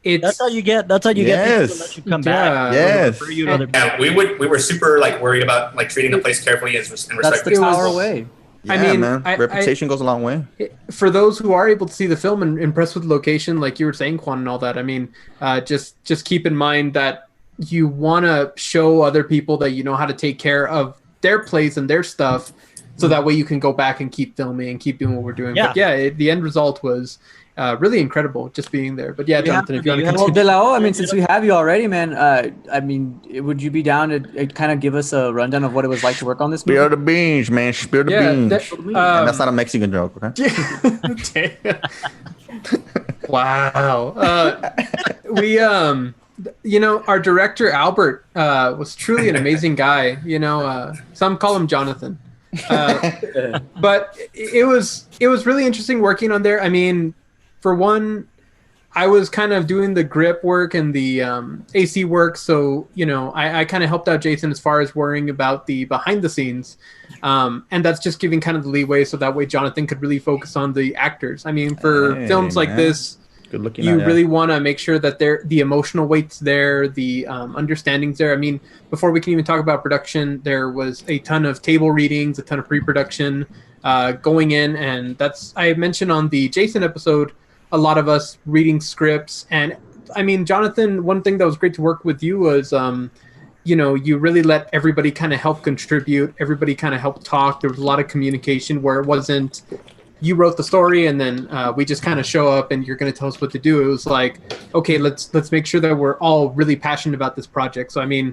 that's how you get people to let you come back. Yes. We were super worried about treating the place carefully and respectfully. That's the Tower way. Yeah, I mean, man. Reputation goes a long way. For those who are able to see the film and impressed with the location, like you were saying, Quan, and all that, I mean, just keep in mind that you want to show other people that you know how to take care of their place and their stuff, so that way you can go back and keep filming and keep doing what we're doing. Yeah. But the end result was really incredible just being there. But Jonathan, if you want to continue. Well, I mean, since we have you already, man, I mean, would you be down to kind of give us a rundown of what it was like to work on this movie? Spill the beans, man. Spill the beans. And that's not a Mexican joke, okay? Wow. We our director Albert was truly an amazing guy. Some call him Jonathan. But it was really interesting working on there. I mean, for one, I was kind of doing the grip work and the AC work, so I kind of helped out Jason as far as worrying about the behind the scenes, and that's just giving kind of the leeway so that way Jonathan could really focus on the actors. I mean, for films like this, good looking. You really want to make sure that the emotional weight's there, the understanding's there. I mean, before we can even talk about production, there was a ton of table readings, a ton of pre-production going in, and that's I mentioned on the Jason episode. A lot of us reading scripts, and I mean, Jonathan, one thing that was great to work with you was you really let everybody kind of help contribute, everybody kind of help talk. There was a lot of communication where it wasn't you wrote the story and then we just kind of show up and you're going to tell us what to do. It was like, okay, let's make sure that we're all really passionate about this project. So I mean,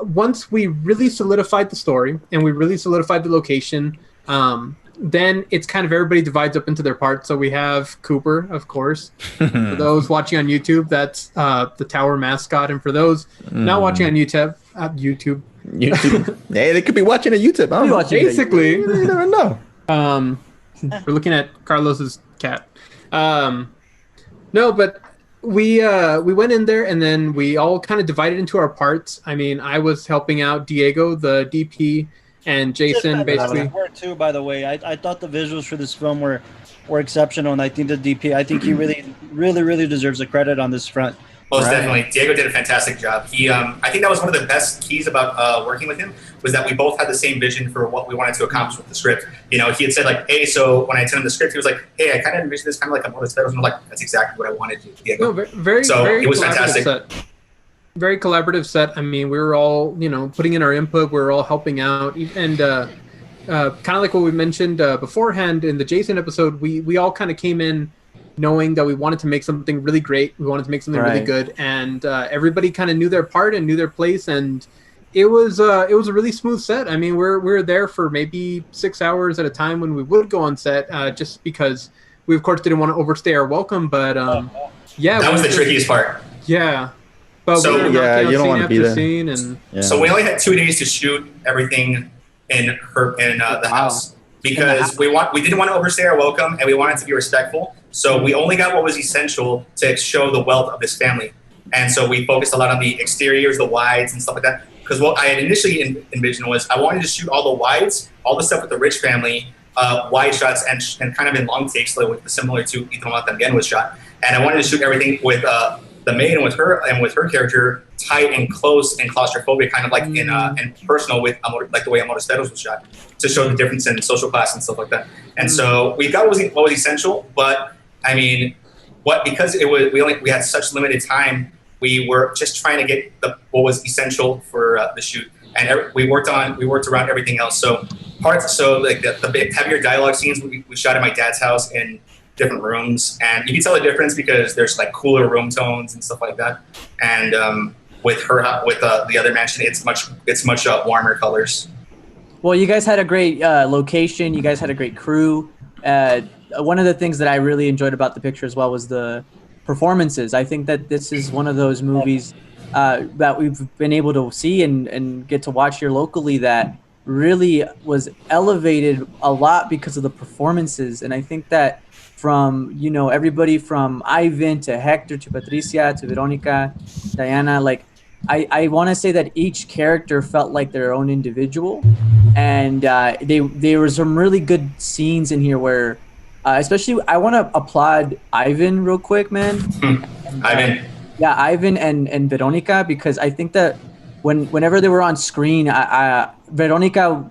once we really solidified the story and we really solidified the location, then it's kind of everybody divides up into their parts. So we have Cooper, of course. For those watching on YouTube, that's the tower mascot. And for those not watching on YouTube. Hey, they could be watching on YouTube. I don't know. Basically, you never know. We're looking at Carlos's cat. No, but we went in there and then we all kind of divided into our parts. I mean, I was helping out Diego, the DP, and Jason basically. Too, by the way, I thought the visuals for this film were exceptional, and I think the DP, I think he really deserves the credit on this front. Most definitely. Diego did a fantastic job. He, I think that was one of the best keys about working with him was that we both had the same vision for what we wanted to accomplish with the script. He had said like, hey, so when I sent him the script, he was like, hey, I kind of envisioned this kind of like a Motor Speros. And I'm like, that's exactly what I wanted to do. Diego. No, very, so very it was fantastic. Very collaborative set. I mean, we were all, putting in our input. We were all helping out. And kind of like what we mentioned beforehand in the Jason episode, we all kind of came in knowing that we wanted to make something really great. We wanted to make something really good. And everybody kind of knew their part and knew their place. And it was a really smooth set. I mean, we're there for maybe 6 hours at a time when we would go on set, just because we, of course, didn't want to overstay our welcome. But yeah. That was the trickiest part. Yeah. But so, we you don't want to be there. So we only had 2 days to shoot everything in the house because we didn't want to overstay our welcome and we wanted to be respectful. So we only got what was essential to show the wealth of this family. And so we focused a lot on the exteriors, the wides and stuff like that. Because what I had initially envisioned was I wanted to shoot all the wides, all the stuff with the rich family, wide shots and kind of in long takes, like similar to Ethan También was shot. And I wanted to shoot everything with the maid and with her character tight and close and claustrophobic, kind of like in personal with like the way Amor Esteros was shot, to show the difference in social class and stuff like that. And so we got what was essential, but I mean, because we had such limited time, we were just trying to get what was essential for the shoot, and we worked around everything else. So like the big heavier dialogue scenes we shot at my dad's house in different rooms, and you can tell the difference because there's like cooler room tones and stuff like that. And with the other mansion, it's much warmer colors. Well, you guys had a great location. You guys had a great crew. One of the things that I really enjoyed about the picture as well was the performances. I think that this is one of those movies that we've been able to see and get to watch here locally that really was elevated a lot because of the performances. And I think that from everybody from Ivan to Hector to Patricia to Veronica, Diana, like I want to say that each character felt like their own individual, and there were some really good scenes in here where especially I want to applaud Ivan real quick, man. Ivan. Yeah, Ivan and Veronica, because I think that whenever they were on screen, Veronica,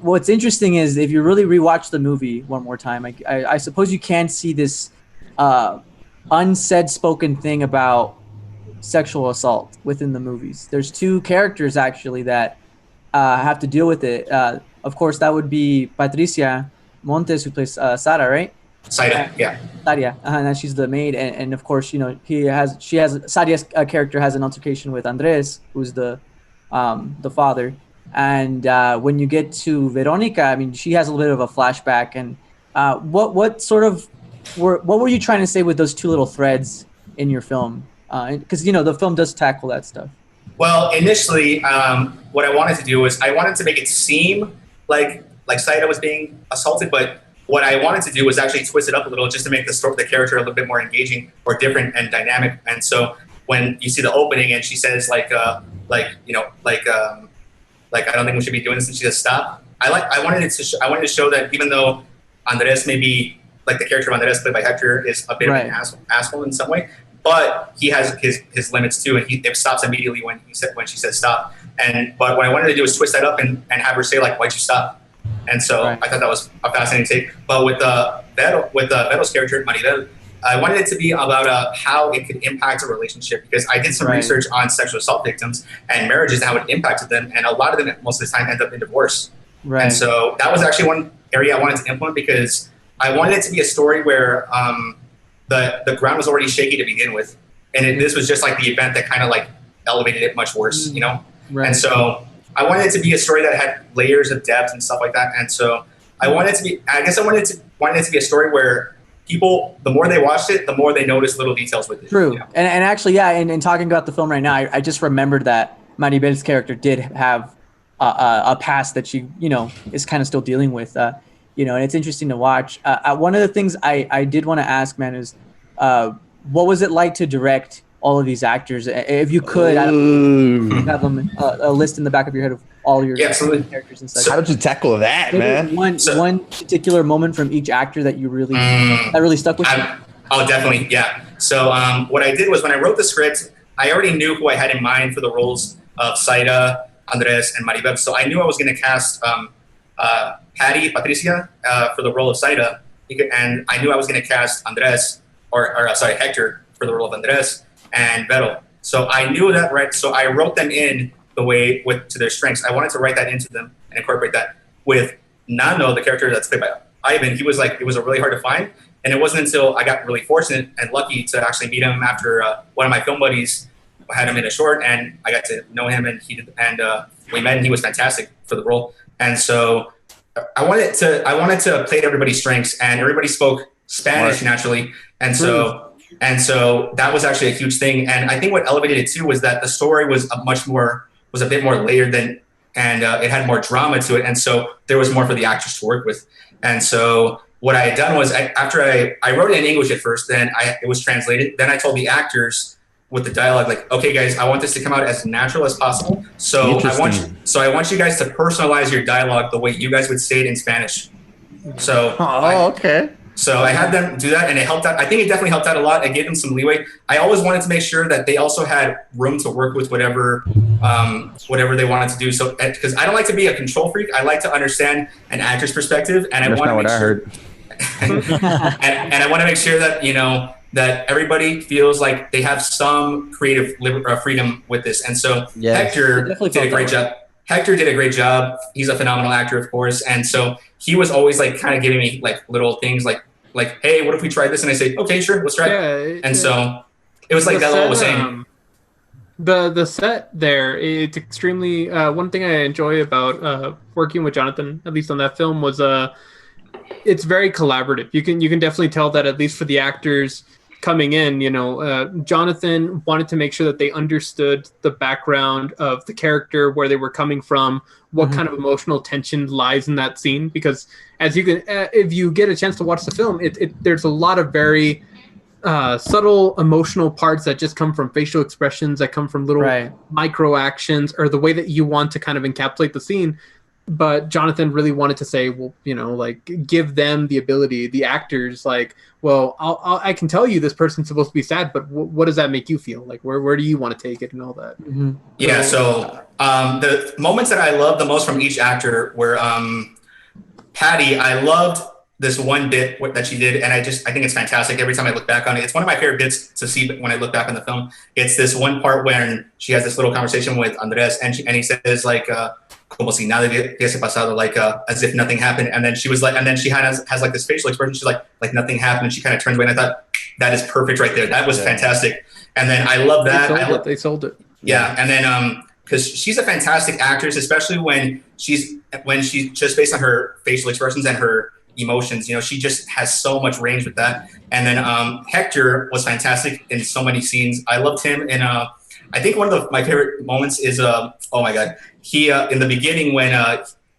what's interesting is if you really rewatch the movie one more time, I suppose you can see this unsaid spoken thing about sexual assault within the movies. There's two characters actually that have to deal with it. Of course, that would be Patricia Montes, who plays Sara, right? Saria, yeah. Saria, and she's the maid, and of course, Saria's character has an altercation with Andres, who's the father. And when you get to Veronica, I mean, she has a little bit of a flashback. And what sort of what were you trying to say with those two little threads in your film? Because the film does tackle that stuff. Well, initially, what I wanted to do was I wanted to make it seem like Saida was being assaulted, but what I wanted to do was actually twist it up a little just to make the character a little bit more engaging or different and dynamic. And so when you see the opening and she says I don't think we should be doing this, and she says stop. I wanted to show that even though Andres maybe like the character of Andres played by Hector is a bit of an asshole in some way, but he has his limits too, and it stops immediately when she says stop. But what I wanted to do was twist that up and have her say like, why'd you stop? And so I thought that was a fascinating take. But with Vero's character, Maribel, I wanted it to be about how it could impact a relationship, because I did some research on sexual assault victims and marriages and how it impacted them, and a lot of them most of the time end up in divorce. Right. And so that was actually one area I wanted to implement, because I wanted it to be a story where the ground was already shaky to begin with, and this was just like the event that kind of like elevated it much worse, Right. And so I wanted it to be a story that had layers of depth and stuff like that. And so I wanted it to be a story where people, the more they watched it, the more they noticed little details with it. True. And actually, and talking about the film right now, I just remembered that Maribel's character did have a past that she, is kind of still dealing with, and it's interesting to watch. One of the things I did want to ask, man, is what was it like to direct all of these actors? If you could, have them a list in the back of your head of all your characters and such. How did you tackle that, man? One particular moment from each actor that you really that really stuck with you? Oh, definitely, yeah. So what I did was when I wrote the script, I already knew who I had in mind for the roles of Saida, Andres, and Maribel. So I knew I was going to cast Patricia for the role of Saida, and I knew I was going to cast Andres, Hector for the role of Andres, and Vero. So I knew that, right? So I wrote them in the way to their strengths. I wanted to write that into them and incorporate that. With Nano, the character that's played by Ivan, it was really hard to find. And it wasn't until I got really fortunate and lucky to actually meet him after one of my film buddies had him in a short, and I got to know him, and we met, and he was fantastic for the role. And so I wanted to play to everybody's strengths, and everybody spoke Spanish naturally. And so that was actually a huge thing. And I think what elevated it too was that the story was a bit more layered and it had more drama to it. And so there was more for the actors to work with. And so what I had done was after I wrote it in English at first, then it was translated. Then I told the actors with the dialogue, like, okay, guys, I want this to come out as natural as possible. So I want you guys to personalize your dialogue the way you guys would say it in Spanish. So okay. So I had them do that, and it helped out. I think it definitely helped out a lot. It gave them some leeway. I always wanted to make sure that they also had room to work with whatever they wanted to do. So, because I don't like to be a control freak, I like to understand an actor's perspective, and I want to make sure. and I want to make sure that that everybody feels like they have some creative freedom with this. And so Hector did a great job. Hector did a great job. He's a phenomenal actor, of course, and so he was always like kind of giving me like little things like, hey, what if we try this? And I say, okay, sure, let's try it. And so it was like that Lowell was saying. The set there, it's extremely one thing I enjoy about working with Jonathan, at least on that film, was it's very collaborative. You can definitely tell that, at least for the actors coming in, Jonathan wanted to make sure that they understood the background of the character, where they were coming from, what kind of emotional tension lies in that scene. Because as you can, if you get a chance to watch the film, there's a lot of very subtle emotional parts that just come from facial expressions, that come from little micro actions, or the way that you want to kind of encapsulate the scene. But Jonathan really wanted to say, well, give them the ability, the actors, like, well, I can tell you this person's supposed to be sad, but what does that make you feel? Like, where do you want to take it and all that? Mm-hmm. Yeah, so the moments that I loved the most from each actor were Patty. I loved this one bit that she did, and I think it's fantastic. Every time I look back on it, it's one of my favorite bits to see when I look back on the film. It's this one part when she has this little conversation with Andres, and he says like, como si nada hubiese pasado, like as if nothing happened. And then she was like, and then she has like this facial expression. She's like nothing happened. And she kind of turns away. And I thought that is perfect right there. That was fantastic. And then I love that. They sold it. Yeah. And then because she's a fantastic actress, especially when she's just based on her facial expressions and her emotions. You know, she just has so much range with that. And then Hector was fantastic in so many scenes. I loved him in I think one of my favorite moments is oh my god, he in the beginning when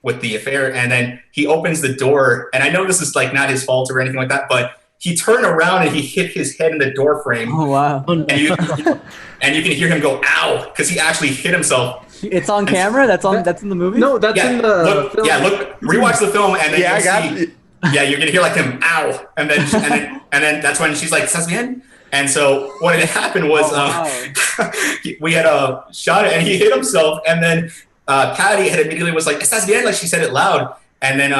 with the affair, and then he opens the door, and I know this is like not his fault or anything like that, but he turned around and he hit his head in the door frame. Oh wow! And you can hear him go "ow" because he actually hit himself. It's on camera. That's in the movie. No, that's in the film. Look, rewatch the film, and then you're gonna hear like him "ow," and then that's when she's like "Estás bien?" And so what had happened was we had a shot and he hit himself, and then Patty had immediately was like "Estás bien?" like she said it loud, and then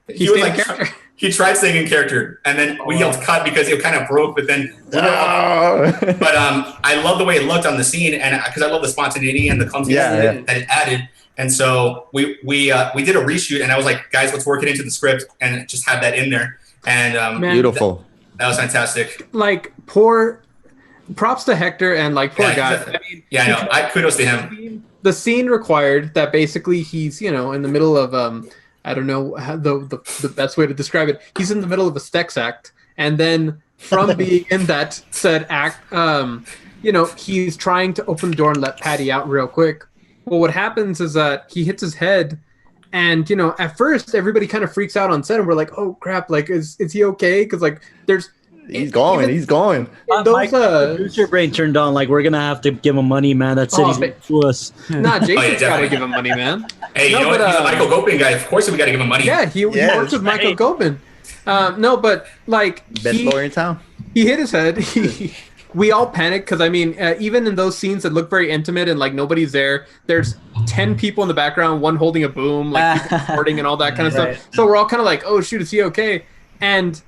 he was like he tried staying in character, and then we yelled cut because it kind of broke. But then, but I love the way it looked on the scene, and because I love the spontaneity and the clumsiness that it added. And so we did a reshoot, and I was like, guys, let's work it into the script and just have that in there. And beautiful. That was fantastic. Like props to Hector and like poor guy. I mean, I know. Kudos to him. The scene required that basically he's in the middle of I don't know how the best way to describe it. He's in the middle of a sex act, and then from being in that said act, he's trying to open the door and let Patty out real quick. Well, what happens is that he hits his head, and at first everybody kind of freaks out on set, and we're like, "Oh crap! Like, is he okay?" Because like, he's going. My producer brain turned on. Like, we're gonna have to give him money, man. That city's to us. Nah, Jason's gotta give him money, man. Hey, he's a Michael Gopin guy. Of course, we gotta give him money. Yeah, he works with Michael Gopin. No, but like best lawyer in town. He hit his head. We all panicked because I mean, even in those scenes that look very intimate and like nobody's there, there's 10 people in the background, one holding a boom, like people recording and all that kind of stuff. So we're all kind of like, "Oh shoot, is he okay?" And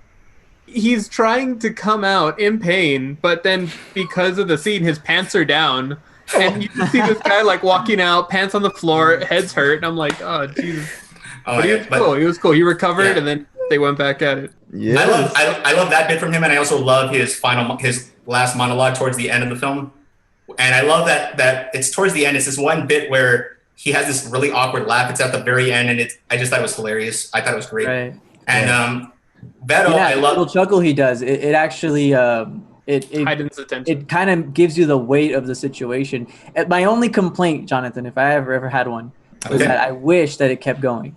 he's trying to come out in pain, but then because of the scene, his pants are down, and you can see this guy like walking out, pants on the floor, head's hurt, and I'm like, "Oh Jesus!" But he was cool. He was cool. He recovered, and then they went back at it. Yeah, I love that bit from him, and I also love his last monologue towards the end of the film. And I love that it's towards the end. It's this one bit where he has this really awkward laugh. It's at the very end, and I just thought it was hilarious. I thought it was great. Right. And Beto, I love the little chuckle he does. It actually it heightens attention. It kind of gives you the weight of the situation. My only complaint, Jonathan, if I ever had one, was that I wish that it kept going.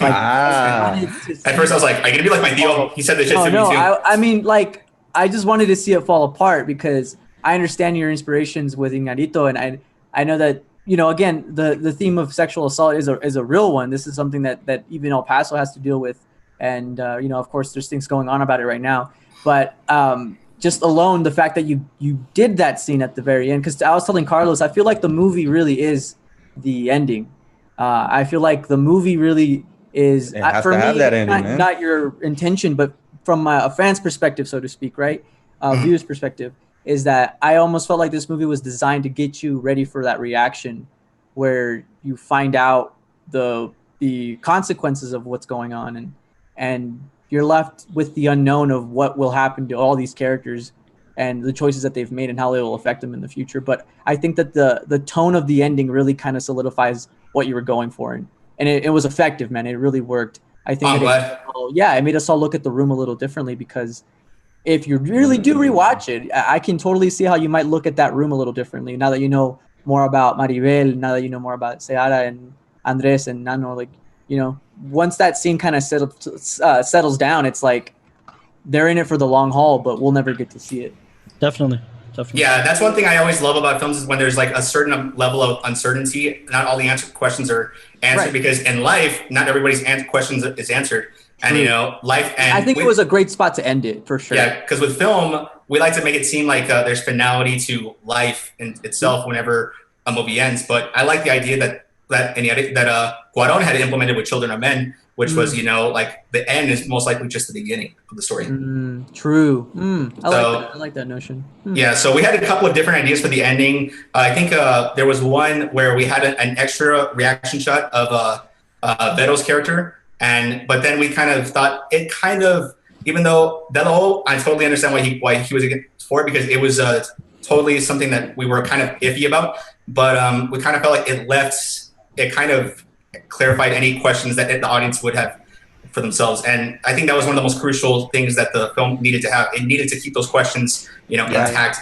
Like, at first I was like, "Are you gonna be like my Theo?" He said the shit to me too. I mean, like, I just wanted to see it fall apart because I understand your inspirations with Iñárritu, and I know that again the theme of sexual assault is a real one. This is something that even El Paso has to deal with, and of course there's things going on about it right now. But just alone the fact that you did that scene at the very end, because I was telling Carlos, I feel like the movie really is the ending. I feel like the movie really is for me that ending, not your intention, but from a fan's perspective, so to speak, right? Viewer's perspective, is that I almost felt like this movie was designed to get you ready for that reaction where you find out the consequences of what's going on, and you're left with the unknown of what will happen to all these characters and the choices that they've made and how they will affect them in the future. But I think that the tone of the ending really kind of solidifies what you were going for, and it was effective, man. It really worked. I think it made us all look at the room a little differently, because if you really do rewatch it, I can totally see how you might look at that room a little differently now that you know more about Maribel, now that you know more about Seara and Andres and Nano. Like, once that scene kind of settles down, it's like they're in it for the long haul, but we'll never get to see it. Definitely. Yeah, that's one thing I always love about films, is when there's like a certain level of uncertainty. Not all the questions are answered, because in life, not everybody's questions is answered. And life. And I think it was a great spot to end it, for sure. Yeah, because with film, we like to make it seem like there's finality to life in itself whenever a movie ends. But I like the idea that Cuarón had implemented with Children of Men, which was like the end is most likely just the beginning of the story. True. I like that notion. Yeah, so we had a couple of different ideas for the ending. I think there was one where we had an extra reaction shot of Beto's character, but then we kind of thought it even though Beto, I totally understand why he was for it, because it was totally something that we were kind of iffy about, but we kind of felt like it kind of clarified any questions that the audience would have for themselves. And I think that was one of the most crucial things that the film needed to have. It needed to keep those questions, intact.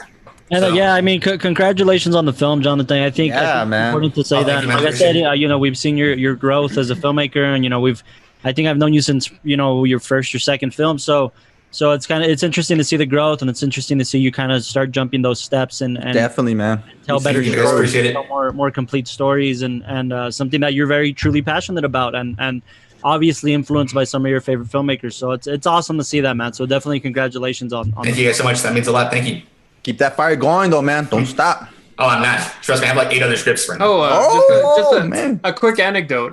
And So- yeah, I mean, congratulations on the film, Jonathan. I think it's man. important to say Oh, that. thank you, man. Like I said, we've seen your growth as a filmmaker, and I think I've known you since your first or second film. So it's interesting to see the growth, and it's interesting to see you kind of start jumping those steps and Definitely, man. tell better Thank you, guys. stories, Appreciate it. tell more complete stories, and something that you're very truly passionate about, and obviously influenced by some of your favorite filmmakers. So it's awesome to see that, man. So definitely congratulations on Thank you guys so much. That means a lot. Thank you. Keep that fire going, though, man. Don't stop. Oh, I'm not. Trust me, I have like 8 other scripts right now. Man. A quick anecdote.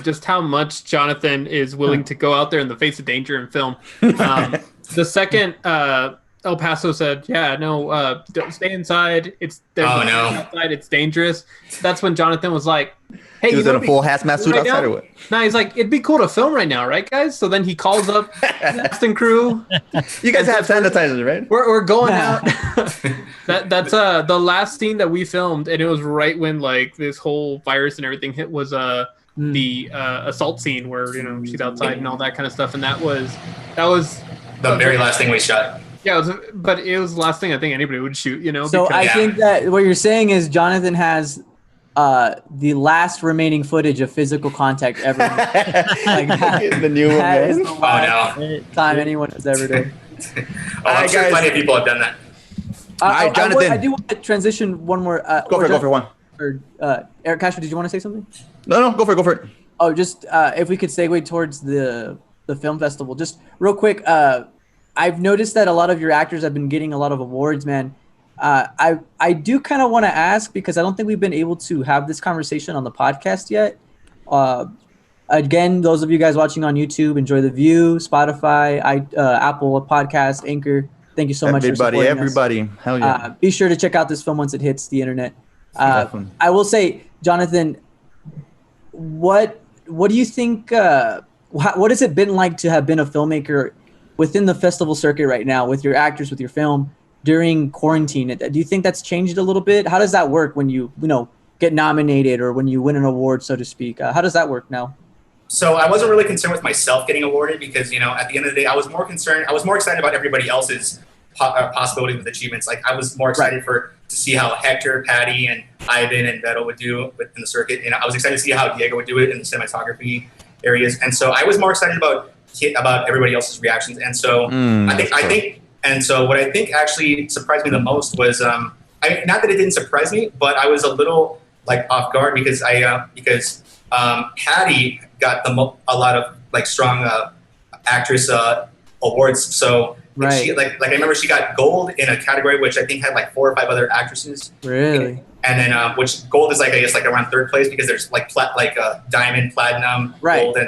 Just how much Jonathan is willing to go out there in the face of danger in film. The second El Paso said, don't stay inside. Outside. It's dangerous. That's when Jonathan was like, hey, He was in a full hazmat suit outside or what? No, he's like, it'd be cool to film right now, right, guys? So then he calls up cast and crew. You guys have sanitizers, right? We're going out. That's the last scene that we filmed, and it was right when like this whole virus and everything hit was the assault scene where she's outside and all that kind of stuff, and that was The very last thing we shot. Yeah, but it was the last thing I think anybody would shoot. So because- I think that what you're saying is Jonathan has the last remaining footage of physical contact ever. Like The new one, that is man. the Oh, last no. time anyone has ever done. I'm sure guys. plenty of people have done that. right, Jonathan. I do want to transition one more. Go for one. Or Eric Castro, did you want to say something? No, go for it. Oh, just if we could segue towards the film festival, just real quick. I've noticed that a lot of your actors have been getting a lot of awards, man. I do kind of want to ask, because I don't think we've been able to have this conversation on the podcast yet. Again, those of you guys watching on YouTube, enjoy the view. Spotify, Apple Podcast, Anchor. Thank you so much for supporting us. Everybody. Hell yeah. Be sure to check out this film once it hits the internet. Definitely. I will say, Jonathan, what do you think? What has it been like to have been a filmmaker within the festival circuit right now, with your actors, with your film during quarantine? Do you think that's changed a little bit? How does that work when you get nominated or when you win an award, so to speak? How does that work now? So I wasn't really concerned with myself getting awarded because, at the end of the day, I was more excited about everybody else's possibilities with achievements. Like I was more excited to see how Hector, Patty, and Ivan and Beto would do within the circuit. I was excited to see how Diego would do it in the cinematography areas. And so I was more excited about everybody else's reactions. And so what I think actually surprised me the most was, not that it didn't surprise me, but I was a little like off guard because Patty got a lot of like strong actress awards. So she, like I remember she got gold in a category which I think had like 4 or 5 other actresses. Really? And then which gold is like I guess like around 3rd place because there's like diamond, platinum, gold,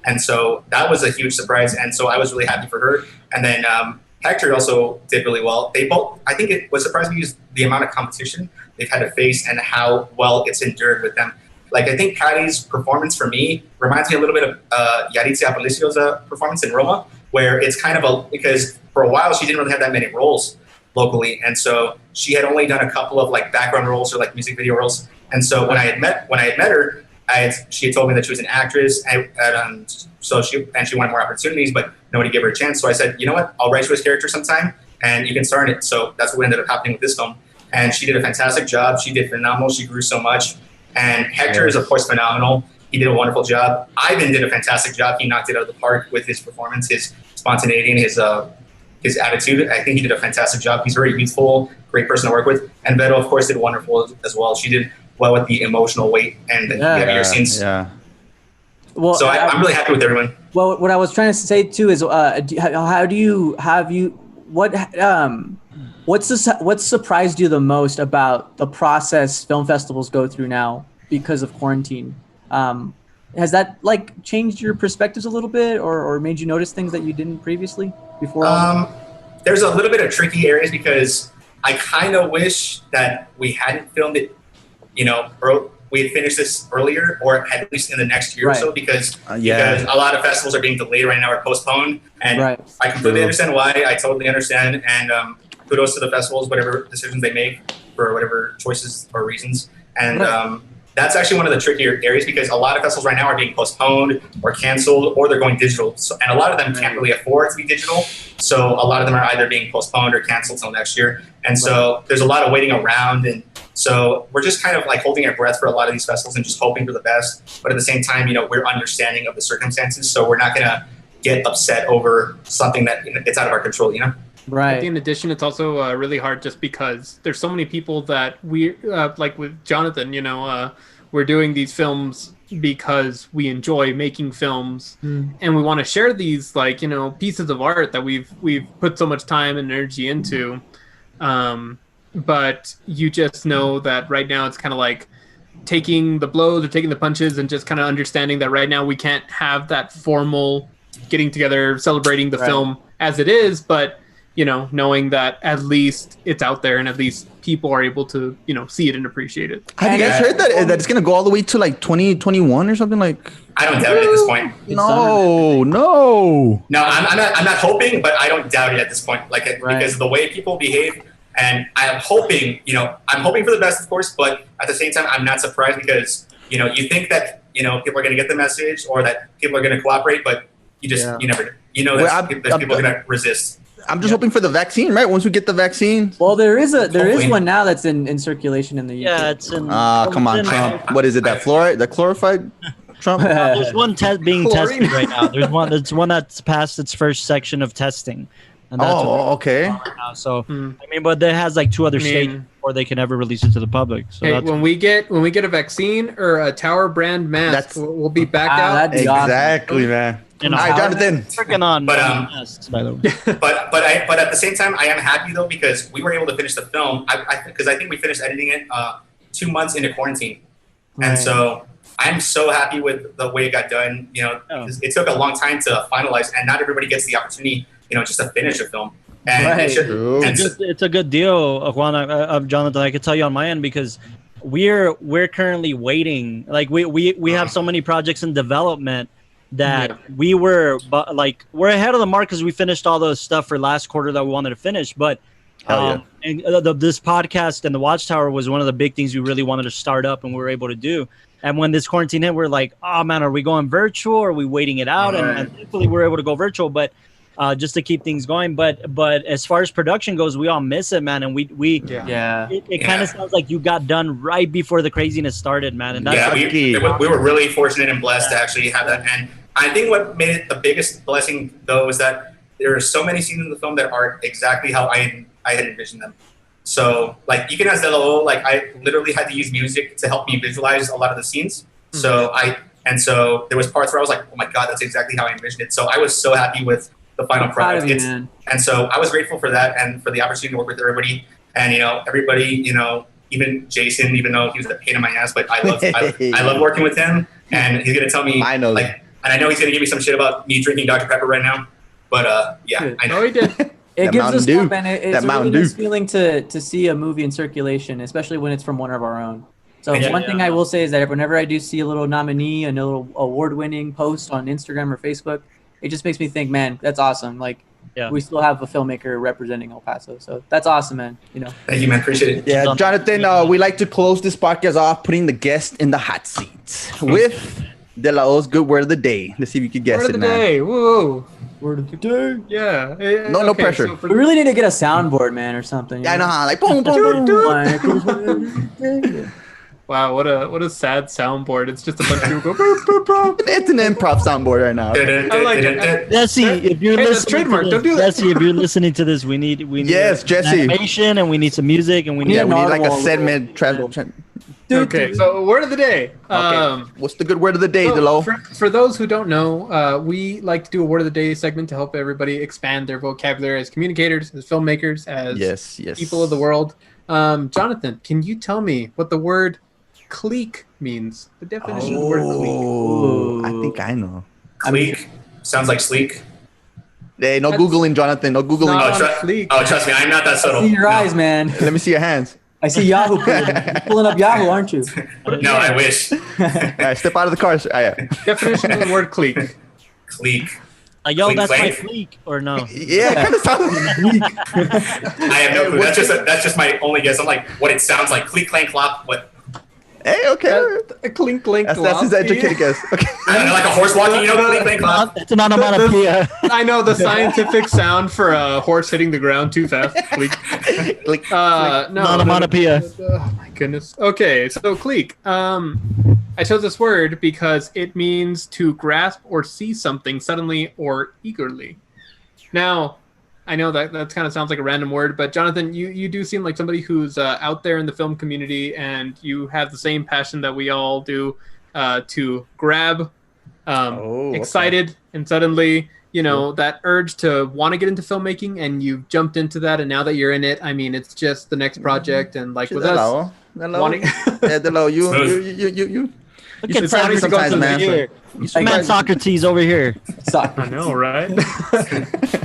and so that was a huge surprise. And so I was really happy for her. And then Hector also did really well. They both, I think it was surprising is the amount of competition they've had to face and how well it's endured with them. Like I think Patty's performance for me reminds me a little bit of Yaritza Apolicio's performance in Roma, where it's kind of because for a while she didn't really have that many roles locally, and so she had only done a couple of like background roles or like music video roles. And so when I had met her, she had told me that she was an actress, and so she wanted more opportunities, but nobody gave her a chance. So I said, you know what, I'll write you a character sometime, and you can star in it. So that's what ended up happening with this film, and she did a fantastic job. She did phenomenal. She grew so much, and Hector is of course phenomenal. He did a wonderful job. Ivan did a fantastic job. He knocked it out of the park with his performance, his spontaneity, and his attitude. I think he did a fantastic job. He's very youthful, great person to work with. And Beto, of course, did wonderful as well. She did well with the emotional weight and the heavier scenes. Yeah. Well, so I'm really happy with everyone. Well, what I was trying to say too is, what surprised you the most about the process film festivals go through now because of quarantine? Has that like changed your perspectives a little bit, or made you notice things that you didn't previously before? There's a little bit of tricky areas because I kind of wish that we hadn't filmed it, we had finished this earlier, or at least in the next year or so, because a lot of festivals are being delayed right now or postponed, and I completely understand why. I totally understand, and kudos to the festivals, whatever decisions they make for whatever choices or reasons. And that's actually one of the trickier areas because a lot of festivals right now are being postponed or canceled or they're going digital. So, and a lot of them can't really afford to be digital. So a lot of them are either being postponed or canceled till next year. And so there's a lot of waiting around. And so we're just kind of like holding our breath for a lot of these festivals and just hoping for the best. But at the same time, we're understanding of the circumstances. So we're not going to get upset over something that it's out of our control, Right. I think in addition, it's also really hard just because there's so many people that we, like with Jonathan, we're doing these films because we enjoy making films and we want to share these pieces of art that we've put so much time and energy into. But you just know that right now it's kind of like taking the blows or taking the punches and just kind of understanding that right now we can't have that formal getting together, celebrating the film as it is, but knowing that at least it's out there and at least people are able to, see it and appreciate it. Have you guys heard that it's going to go all the way to like 2021 or something like? I don't doubt it at this point. No. No, I'm not hoping, but I don't doubt it at this point. Because of the way people behave, and I'm hoping, I'm hoping for the best, of course, but at the same time, I'm not surprised because, you think that, people are going to get the message or that people are going to cooperate, but you never, that people are going to resist. I'm just hoping for the vaccine, right? Once we get the vaccine. Well, there is one now that's in circulation in the UK. Yeah, it's in. Come on, Trump. What is it? That fluoride? The chlorified Trump? There's one being tested right now. There's one that's passed its first section of testing. And that's okay. So but that has like 2 other stages before they can ever release it to the public. So when we get a vaccine or a Tower brand mask, we'll be back out. Exactly, awesome. Man. All right, Jonathan. Working on masks, by the way. but at the same time, I am happy though because we were able to finish the film. Because I think we finished editing it 2 months into quarantine, and so I'm so happy with the way it got done. It took a long time to finalize, and not everybody gets the opportunity, just to finish a film. And it's a good deal, Juan, Jonathan. I could tell you on my end because we're currently waiting. Like we have so many projects in development that we're ahead of the mark because we finished all the stuff for last quarter that we wanted to finish. But this podcast and the Watchtower was one of the big things we really wanted to start up and we were able to do. And when this quarantine hit, we're like, oh man, are we going virtual? Or are we waiting it out? And thankfully we're able to go virtual, but just to keep things going. But as far as production goes, we all miss it, man. And it kind of sounds like you got done right before the craziness started, man. And that's we were really fortunate and blessed to actually have that. And I think what made it the biggest blessing, though, is that there are so many scenes in the film that are exactly how I had envisioned them. So, like, you can ask Delo, I literally had to use music to help me visualize a lot of the scenes. So so there was parts where I was like, oh my God, that's exactly how I envisioned it. So I was so happy with the final product. And so I was grateful for that and for the opportunity to work with everybody. And, everybody, even Jason, even though he was a pain in my ass, but I love working with him. And he's going to tell me, and I know he's going to give me some shit about me drinking Dr. Pepper right now. But, I know he did. It gives us hope, and it's a really nice feeling to see a movie in circulation, especially when it's from one of our own. So one thing I will say is that whenever I do see a little nominee, a little award-winning post on Instagram or Facebook, it just makes me think, man, that's awesome. We still have a filmmaker representing El Paso. So that's awesome, man. Thank you, man. Appreciate it. Yeah, Jonathan, we like to close this podcast off putting the guest in the hot seat with De La O's good word of the day. Let's see if you can guess it, man. Word of the day. Whoa. Word of the day. Yeah. No pressure. We really need to get a soundboard, man, or something. Yeah, I know how. Like, boom, boom, boom. Wow, what a sad soundboard. It's just a bunch of people go boop, boop, boop. It's an improv soundboard right now. I like it. Jesse, if you're listening to this, Jesse, if you're listening to this, we need Jesse. animation and we need some music and we need like a segment travel. Okay, so word of the day. What's the good word of the day, Delo? For those who don't know, we like to do a word of the day segment to help everybody expand their vocabulary as communicators, as filmmakers, as people of the world. Jonathan, can you tell me what the word clique means? The definition of the word clique. Oh, I think I know. Clique sounds like sleek. Hey, no Googling, Jonathan. No Googling. Trust me, I'm not that subtle. I see your eyes, man. Let me see your hands. I see Yahoo pulling up Yahoo, aren't you? No, I wish. All right, step out of the car. Definition of the word clique. Clique. Yo, that's my clique, or no? Yeah, it kind of sounds like clique. I have no clue. That's just my only guess. I'm like, what it sounds like. Clique, clank, clop. What? Hey, okay. A clink, clink, That's his educated guess. Okay. I don't know, like a horse walking, you know, clink, clink, clink. It's an onomatopoeia. I know the scientific sound for a horse hitting the ground too fast. Cleek. Click. No, Onomatopoeia. Oh my goodness. Okay, so cleek. I chose this word because it means to grasp or see something suddenly or eagerly. Now, I know that kind of sounds like a random word, but Jonathan, you do seem like somebody who's out there in the film community, and you have the same passion that we all do to grab, excited, and suddenly, you know, that urge to want to get into filmmaking, and you've jumped into that, and now that you're in it, I mean, it's just the next project, and like with us, wanting... you. Look You at should Frederick sometimes, man. here. Man, Socrates over here. I know, right?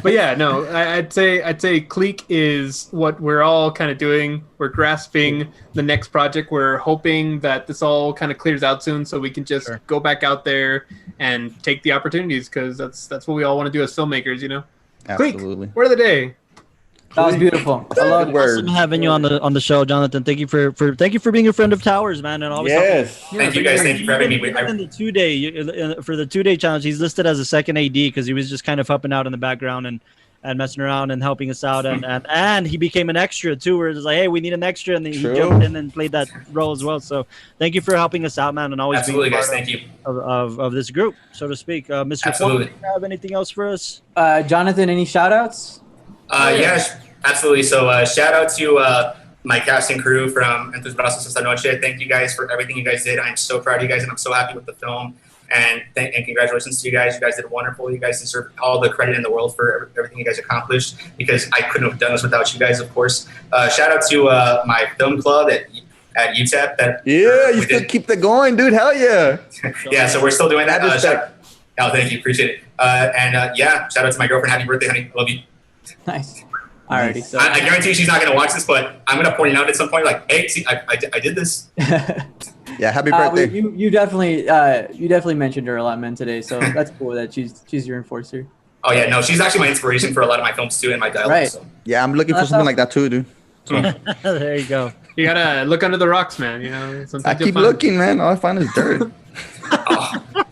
But yeah, no, I'd say Cleek is what we're all kind of doing. We're grasping the next project. We're hoping that this all kind of clears out soon, so we can just go back out there and take the opportunities, because that's what we all want to do as filmmakers, you know. Absolutely. Cleek, word of the day. That was beautiful. I love it. Awesome having you on the show, Jonathan. Thank you for being a friend of Towers, man, and always Thank you guys. Thank you for having me. in the 2-day for the 2-day challenge. He's listed as a second AD because he was just kind of helping out in the background and messing around and helping us out, and he became an extra too. Where it's like, hey, we need an extra, and then he jumped in and played that role as well. So thank you for helping us out, man, and always Absolutely, being guys. Thank you. Of this group, so to speak. Mr. Absolutely. Ford, do you have anything else for us? Jonathan, any shout outs? Yes, absolutely. So shout out to my cast and crew from Tus Brazos Este Noche. Thank you guys for everything you guys did. I'm so proud of you guys, and I'm so happy with the film. And congratulations to you guys. You guys did wonderful. You guys deserve all the credit in the world for everything you guys accomplished, because I couldn't have done this without you guys, of course. Shout out to my film club at UTEP. You still keep that going, dude. Hell yeah. Yeah, so we're still doing that. Thank you. Appreciate it. Shout out to my girlfriend. Happy birthday, honey. Love you. Nice. Alrighty. So I guarantee she's not going to watch this, but I'm going to point it out at some point. Like, hey, see, I did this. Yeah, happy birthday. You definitely mentioned her a lot, man, today. So that's cool that she's your enforcer. Oh yeah, no, she's actually my inspiration for a lot of my films too, and my dialogue. Right. So. Yeah, I'm looking for something like that too, dude. There you go. You gotta look under the rocks, man. You know, I keep looking, man. All I find is dirt.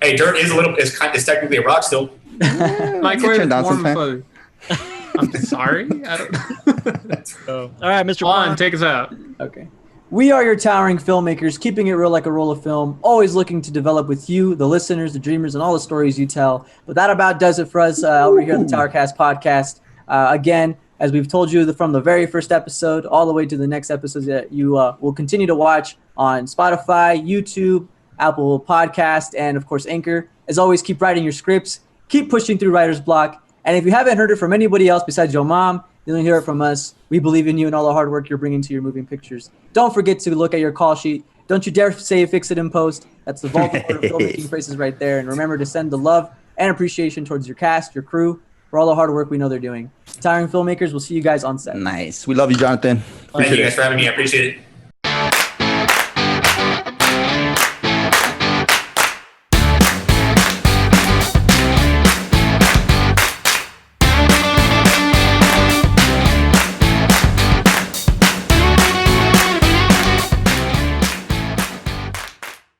Hey, dirt is technically a rock still. Mike, Get turned down sometime. I'm sorry. I don't. All right, Mr. Juan, take us out. Okay. We are your towering filmmakers, keeping it real like a roll of film, always looking to develop with you, the listeners, the dreamers, and all the stories you tell. But that about does it for us over here on the TowerCast podcast. Again, as we've told you from the very first episode all the way to the next episodes that you will continue to watch on Spotify, YouTube, Apple Podcast, and of course Anchor. As always, keep writing your scripts, keep pushing through writer's block. And if you haven't heard it from anybody else besides your mom, you'll hear it from us. We believe in you and all the hard work you're bringing to your moving pictures. Don't forget to look at your call sheet. Don't you dare say fix it in post. That's the vault of filmmaking phrases right there. And remember to send the love and appreciation towards your cast, your crew, for all the hard work we know they're doing. Towering filmmakers, we'll see you guys on set. Nice. We love you, Jonathan. Thank you guys for having me. I appreciate it.